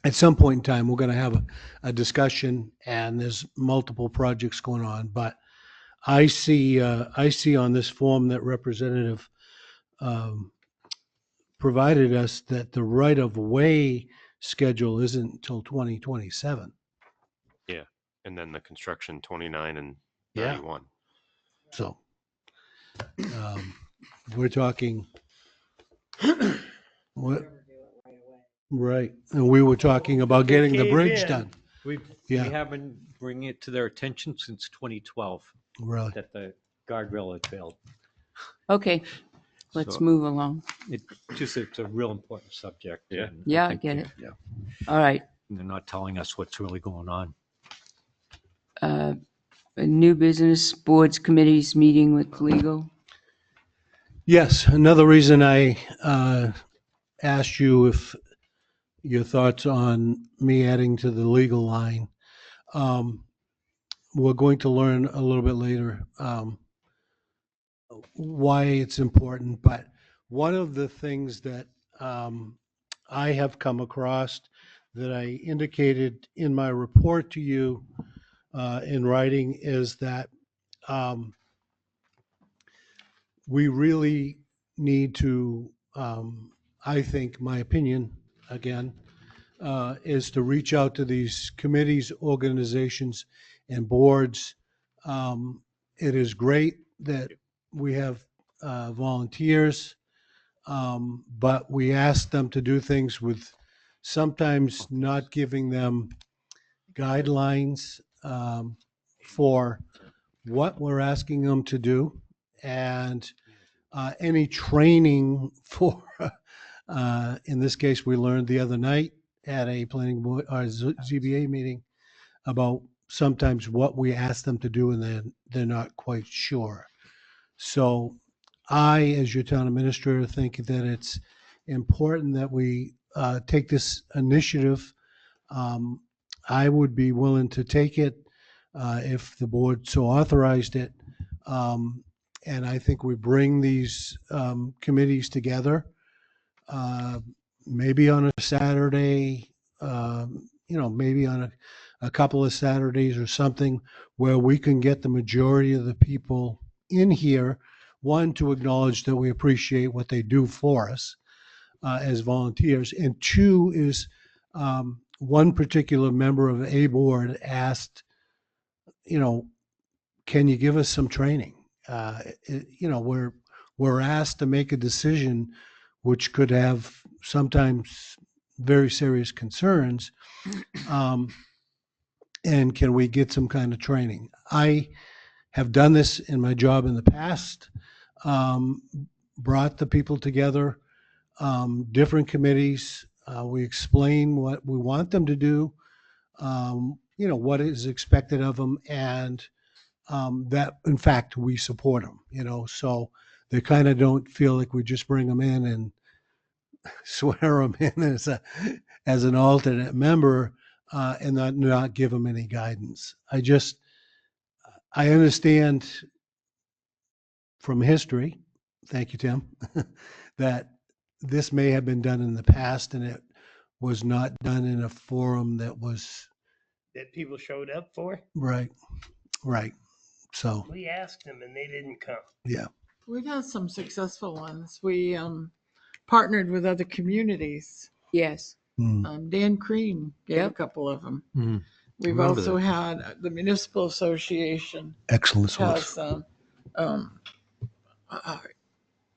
at some point in time, we're going to have a discussion, and there's multiple projects going on. But I see on this form that Representative provided us that the right of way schedule isn't until 2027. Yeah. And then the construction 29 and Yeah. 31. So we're talking. What? Right. And we were talking about getting the Cave bridge in. done. We Yeah. have been bringing it to their attention since 2012 Really. that the guardrail had failed. Okay, let's So move along. it's a real important subject. Yeah. and Yeah, I think get that- it. Yeah. All right. And they're not telling us what's really going on. A new business boards committees meeting with legal. Yes. Another reason I asked you if your thoughts on me adding to the legal line. We're going to learn a little bit later why it's important. But one of the things that I have come across that I indicated in my report to you in writing is that we really need to, I think, my opinion, again, is to reach out to these committees, organizations, and boards. It is great that we have volunteers, but we ask them to do things with sometimes not giving them guidelines for what we're asking them to do, and any training for, in this case, we learned the other night at a planning board or ZBA meeting about sometimes what we ask them to do and then they're not quite sure. So I, as your town administrator, think that it's important that we take this initiative. I would be willing to take it if the board so authorized it. And I think we bring these committees together, maybe on a Saturday, maybe on a couple of Saturdays or something where we can get the majority of the people in here, one, to acknowledge that we appreciate what they do for us as volunteers, and two is one particular member of a board asked, can you give us some training? We're asked to make a decision which could have sometimes very serious concerns. And can we get some kind of training? I have done this in my job in the past, brought the people together, different committees. We explain what we want them to do, what is expected of them, and that, in fact, we support them, so they kind of don't feel like we just bring them in and swear them in as an alternate member and not give them any guidance. I understand from history, thank you, Tim, that this may have been done in the past and it was not done in a forum that was That people showed up for. right. So, We asked them and they didn't come. yeah. We've had some successful ones. We partnered with other communities. Yes. Dan Crean gave a Yep. couple of them. Mm. We've Remember also that. had the Municipal Association Excellent source. has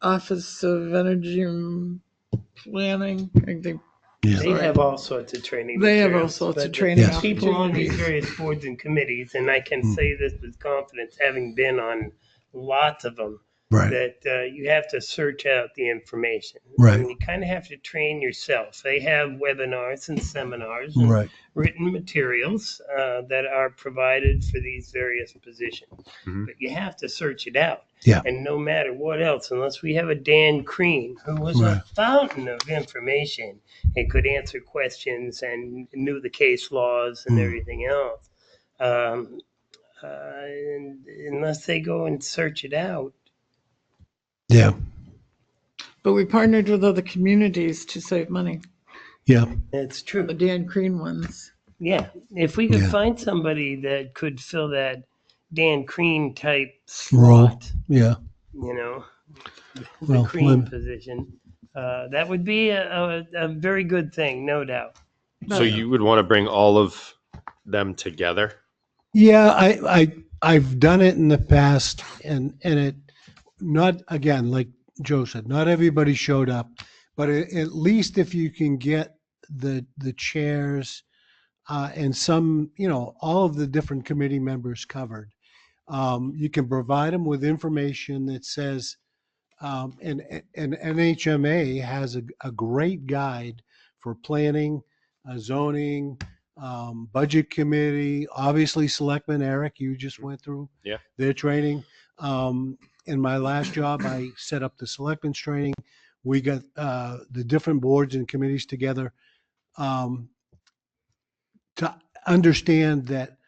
Office of Energy Planning. I think Yeah. They have all sorts of training. they have all materials, sorts but of training Yes. people on these opportunities. various boards and committees, and I can say this with confidence, having been on lots of them, Right. that you have to search out the information. Right. And you kind of have to train yourself. They have webinars and seminars and Right. written materials that are provided for these various positions. Mhm. But you have to search it out. Yeah. And no matter what else, unless we have a Dan Crean who was Right. a fountain of information and could answer questions and knew the case laws and everything else. And unless they go and search it out. Yeah. But we partnered with other communities to save money, Yeah. That's true. the Dan Green ones. Yeah. If we could Yeah. find somebody that could fill that Dan Crean type Role. slot, Yeah. you know, the Well, Crean position, that would be a very good thing, no doubt. So you would want to bring all of them together? Yeah, I've done it in the past, and it not again like Joe said, not everybody showed up, but at least if you can get the chairs and some, all of the different committee members covered, you can provide them with information that says, and NHMA has a great guide for planning, zoning, budget committee, obviously Selectmen. Eric, you just went through Yeah. their training. In my last job, I set up the Selectmen's training. We got the different boards and committees together to understand that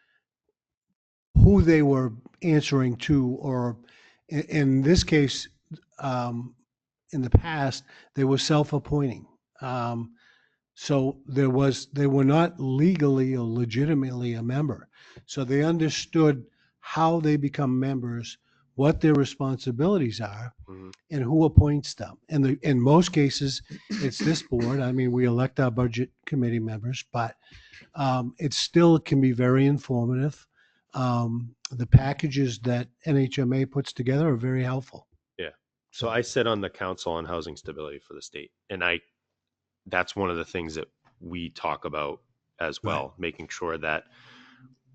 who they were answering to, or in this case, in the past, they were self-appointing. So they were not legally or legitimately a member. So they understood how they become members, what their responsibilities are, Mhm. and who appoints them. And in most cases, it's this board. I mean, we elect our budget committee members, but it still can be very informative. The packages that NHMA puts together are very helpful. Yeah. So I sit on the Council on Housing Stability for the state, and that's one of the things that we talk about as well, making sure that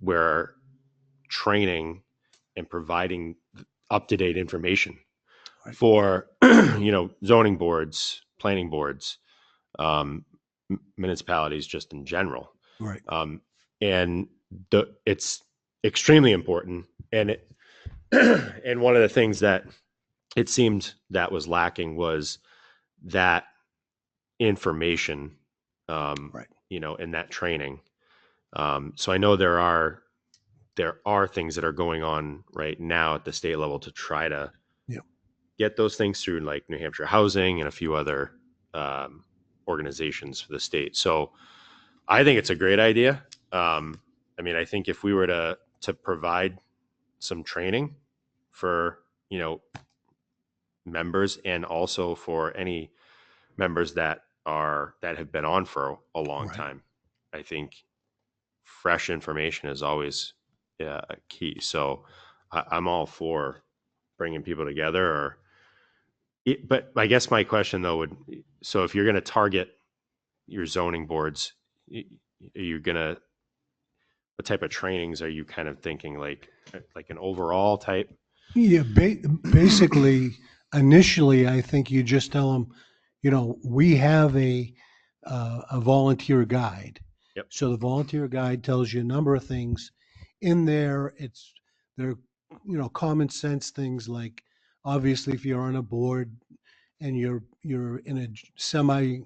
we're training and providing up-to-date information for zoning boards, planning boards, municipalities just in general. Right. And it's extremely important. And and one of the things that it seemed that was lacking was that information, in that training. So I know there are things that are going on right now at the state level to try to get those things through, like New Hampshire Housing and a few other organizations for the state. So I think it's a great idea. I think if we were to provide some training for members, and also for any members that have been on for a long time, I think fresh information is always a key. So I'm all for bringing people together. But I guess my question though so if you're going to target your zoning boards, what type of trainings are you kind of thinking, like an overall type? Yeah, basically, initially, I think you just tell them, we have a volunteer guide. Yep. So the volunteer guide tells you a number of things. In there, they're common sense things, like obviously if you're on a board and you're in a semi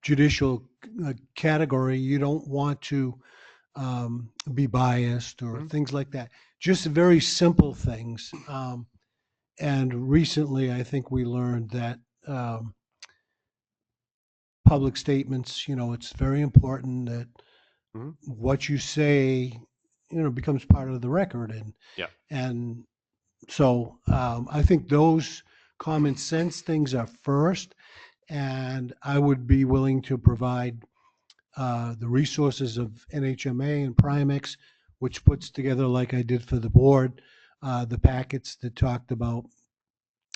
judicial category, you don't want to be biased or things like that. Just very simple things. And recently, I think we learned that public statements, it's very important that what you say, becomes part of the record. And so I think those common sense things are first. And I would be willing to provide the resources of NHMA and Primex, which puts together, like I did for the board, the packets that talked about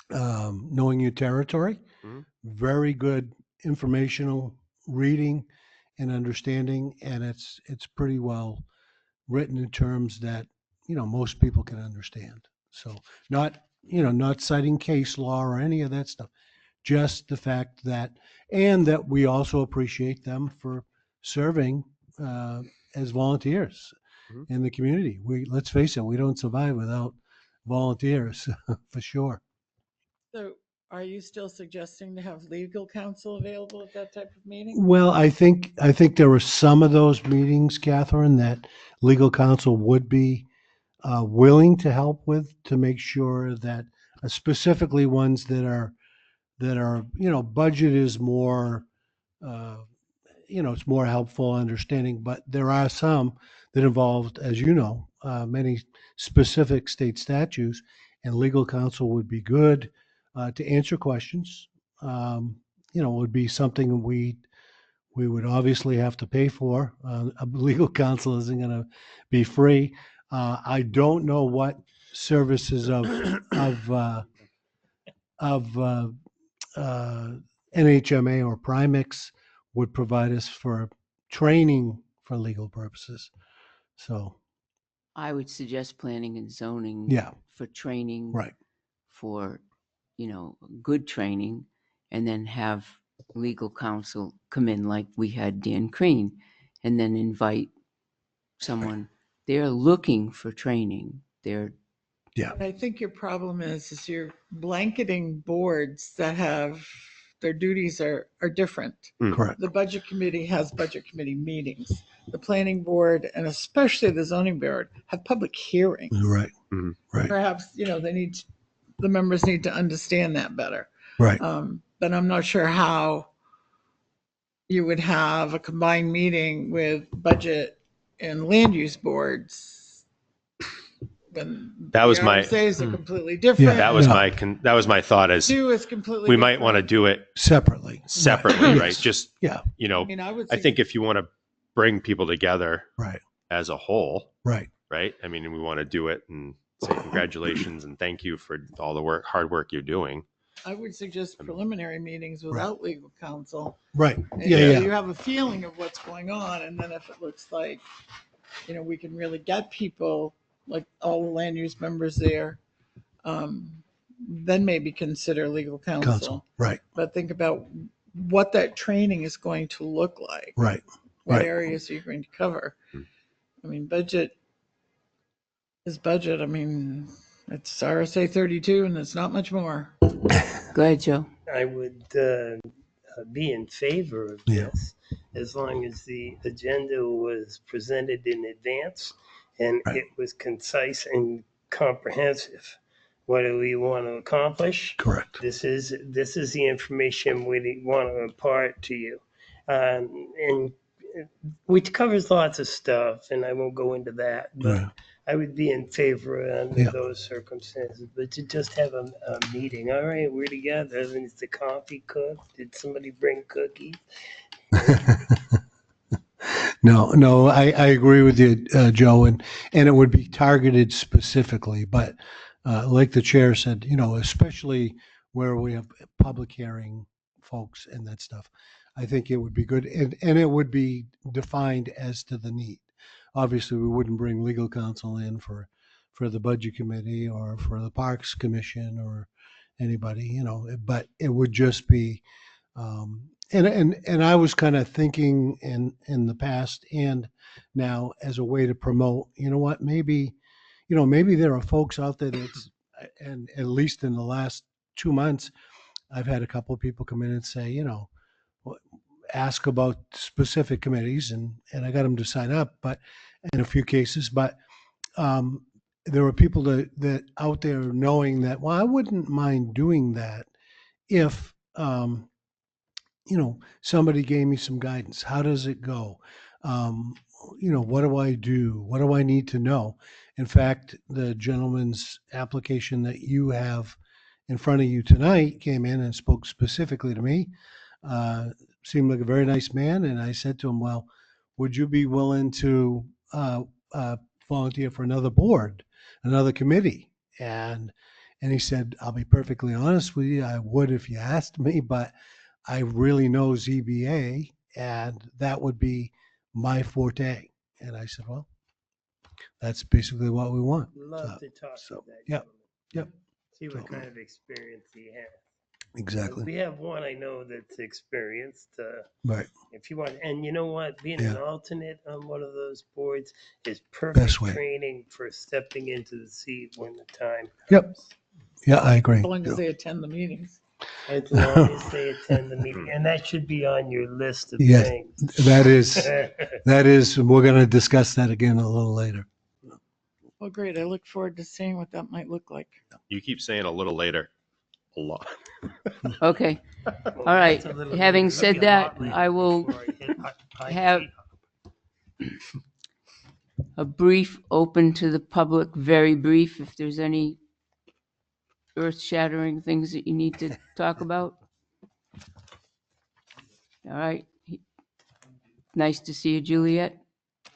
knowing your territory. Very good informational reading and understanding, and it's pretty well written in terms that most people can understand. So not not citing case law or any of that stuff. Just the fact that, and that we also appreciate them for serving as volunteers Mhm. in the community. Let's face it, we don't survive without volunteers for sure. So are you still suggesting to have legal counsel available at that type of meeting? Well, I think there were some of those meetings, Catherine, that legal counsel would be willing to help with, to make sure that specifically ones that are budget is more uh, it's more helpful understanding, but there are some that involved, as you know, many specific state statutes, and legal counsel would be good to answer questions. It would be something we would obviously have to pay for. A legal counsel isn't going to be free. I don't know what services of uh, NHMA or Primex would provide us for training for legal purposes. So, I would suggest planning and zoning yeah, for training, right. for, good training, and then have legal counsel come in like we had Dan Crane, and then invite someone. They're looking for training. They're Yeah, And I think your problem is you're blanketing boards that have, their duties are different. correct. The budget committee has budget committee meetings. The planning board and especially the zoning board have public hearings. Right, Mhm. right, Perhaps, the members need to understand that better. right. But I'm not sure how you would have a combined meeting with budget and land use boards when That was my- RSAs are completely different. That was Yeah. that was my thought, is Do is completely we might want to different. do it Separately. separately, right? Yes. Just, Yeah, I mean, I would I think if you want to bring people together right, as a whole, right. right? I mean, we want to do it and say congratulations and thank you for all the hard work you're doing. I would suggest preliminary meetings without legal counsel. Right. And Yeah, so yeah. you have a feeling of what's going on, and then if it looks like, we can really get people, like all the land use members there, then maybe consider legal counsel. Counsel. Right, But think about what that training is going to look like. right. What Right. areas are you going to cover? Hmm. I mean, budget is budget. I mean, it's RSA 32 and it's not much more. go ahead, Joe. I would be in favor of Yeah. this as long as the agenda was presented in advance and Right. it was concise and comprehensive. What do we want to accomplish? Correct. This is the information we want to impart to you, and which covers lots of stuff, and I won't go into that. But Right. I would be in favor under Yeah. those circumstances. But to just have a meeting, all right, we're together. Is the coffee cooked? Did somebody bring cookies? No, I agree with you, Joe, and it would be targeted specifically, but like the chair said, especially where we have public hearing folks and that stuff, I think it would be good, and it would be defined as to the need. Obviously, we wouldn't bring legal counsel in for the budget committee or for the parks commission or anybody, but it would just be and I was kind of thinking in the past and now as a way to promote, maybe there are folks out there that's, and at least in the last 2 months, I've had a couple of people come in and say, ask about specific committees, and I got them to sign up, but in a few cases, but there were people that out there knowing that, well, I wouldn't mind doing that if, somebody gave me some guidance. How does it go? What do I do? What do I need to know? In fact, the gentleman's application that you have in front of you tonight came in and spoke specifically to me. Seemed like a very nice man. And I said to him, well, would you be willing to volunteer for another board, another committee? And he said, I'll be perfectly honest with you, I would if you asked me, but I really know ZBA, and that would be my forte. And I said, well, that's basically what we want. Love to talk so, to that yep, gentleman. yep. See what kind of experience he has. 'Cause Exactly. we have one I know that's experienced. Right. If you want, and you know what, being an Yeah. alternate on one of those boards is Best perfect way. training for stepping into the seat when the time Yep. comes. Yeah, I agree. As long as they attend the meetings. As long as they attend the meeting, and that should be on your list of Yes, things. that is, we're going to discuss that again a little later. Well, great. I look forward to seeing what that might look like. You keep saying a little later. A lot. Okay. Well, All right. that's a little Having later. That'll said be a lot that, later I will before I hit have IT. a brief open to the public, very brief, if there's any earth-shattering things that you need to talk about. All right. Nice to see you, Juliet.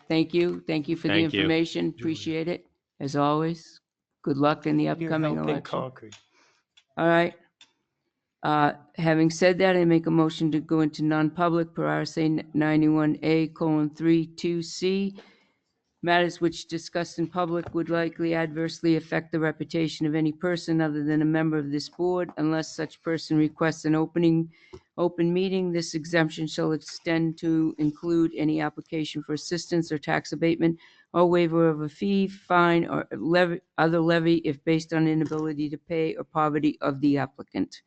Thank you. Thank you for the Thank you. information. Appreciate it, as always. Good luck in the You're upcoming helping election. Concord. All right. Having said that, I make a motion to go into non-public per RSA 91A:3-2C. Matters which discussed in public would likely adversely affect the reputation of any person other than a member of this board unless such person requests an open meeting. This exemption shall extend to include any application for assistance or tax abatement or waiver of a fee, fine, or other levy if based on inability to pay or poverty of the applicant.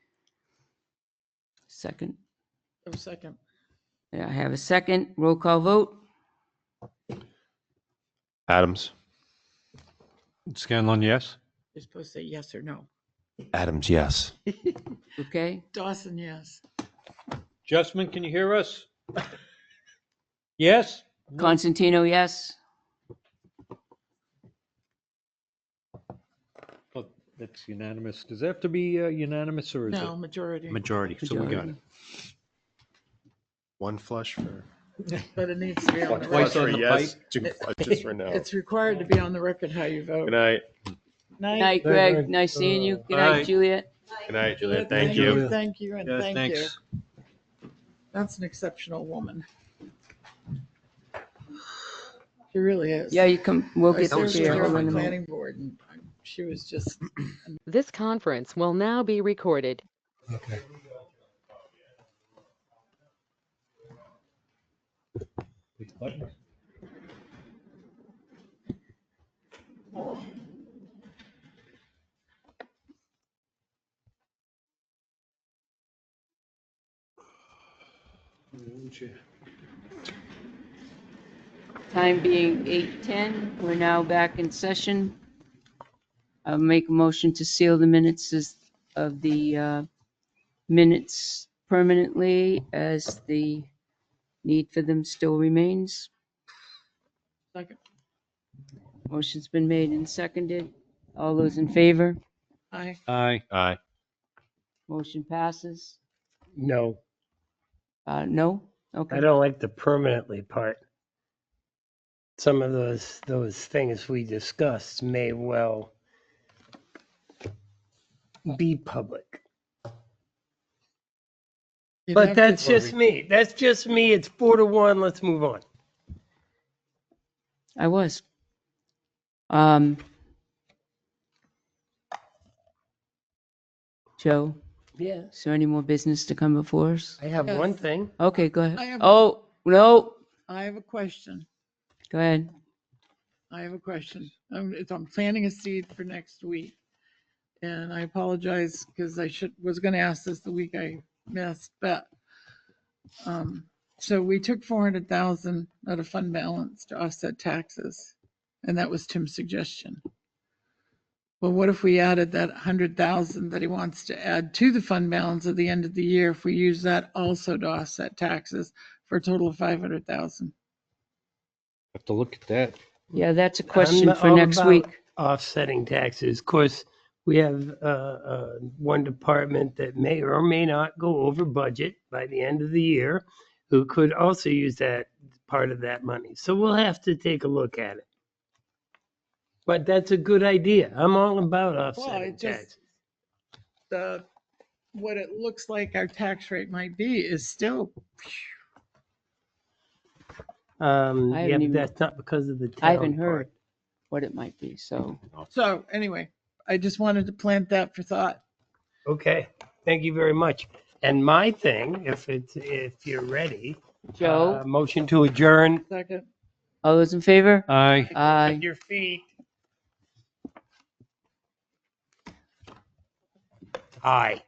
Second. A second. I have a second. Roll call vote. Adams. Scanlon, yes? You're supposed to say yes or no. Adams, yes. Okay. Dawson, yes. Justman, can you hear us? Yes? Constantino, yes. Oh, that's unanimous. Does that have to be unanimous or is No, it majority. majority? So we got Majority. it. One flush for But it needs to be on one the Twice flush record. on for the yes, two flushes for no. It's required to be on the record how you vote. Good night. Good night, Greg. Nice seeing you. Good night, Bye. Juliet. Good night, Juliet. Thank Thank you, you. thank you, and Yeah, thank you. thanks. That's an exceptional woman. She really is. Yeah, you come. We'll I get served to with you. her on Hold the on a minute. planning board, and she was just This conference will now be recorded. Okay. Time being 8:10, we're now back in session. I'll make a motion to seal the minutes of the minutes permanently as the need for them still remains. second. Motion's been made and seconded. All those in favor? Aye. Aye. Aye. Motion passes. No, No? I Okay. don't like the permanently part. Some of those things we discussed may well be public. You'd But have that's to- just me. That's just me. It's 4-1. Let's move on. I was. Joe, Yeah. is there any more business to come before us? I have Yes. one thing. Okay, go I ahead. have- Oh, no, I have a question. go ahead. I have a question. I'm planting a seed for next week. And I apologize because was going to ask this the week I missed, but so we took 400,000 out of fund balance to offset taxes. And that was Tim's suggestion. Well, what if we added that 100,000 that he wants to add to the fund balance at the end of the year? If we use that also to offset taxes for a total of 500,000? Have to look at that. Yeah, that's a question I'm for all next about week. Offsetting taxes. Of course, we have one department that may or may not go over budget by the end of the year, who could also use that part of that money. So we'll have to take a look at it. But that's a good idea. I'm all about offsetting it just- taxes. What it looks like our tax rate might be is still, I Yeah, haven't but even- that's not because of the town I haven't part. heard what it might be, so. so anyway, I just wanted to plant that for thought. Okay, thank you very much. And my thing, if you're ready, Joe, motion to adjourn. Second. all those in favor? Aye. Aye. Your feet. Aye.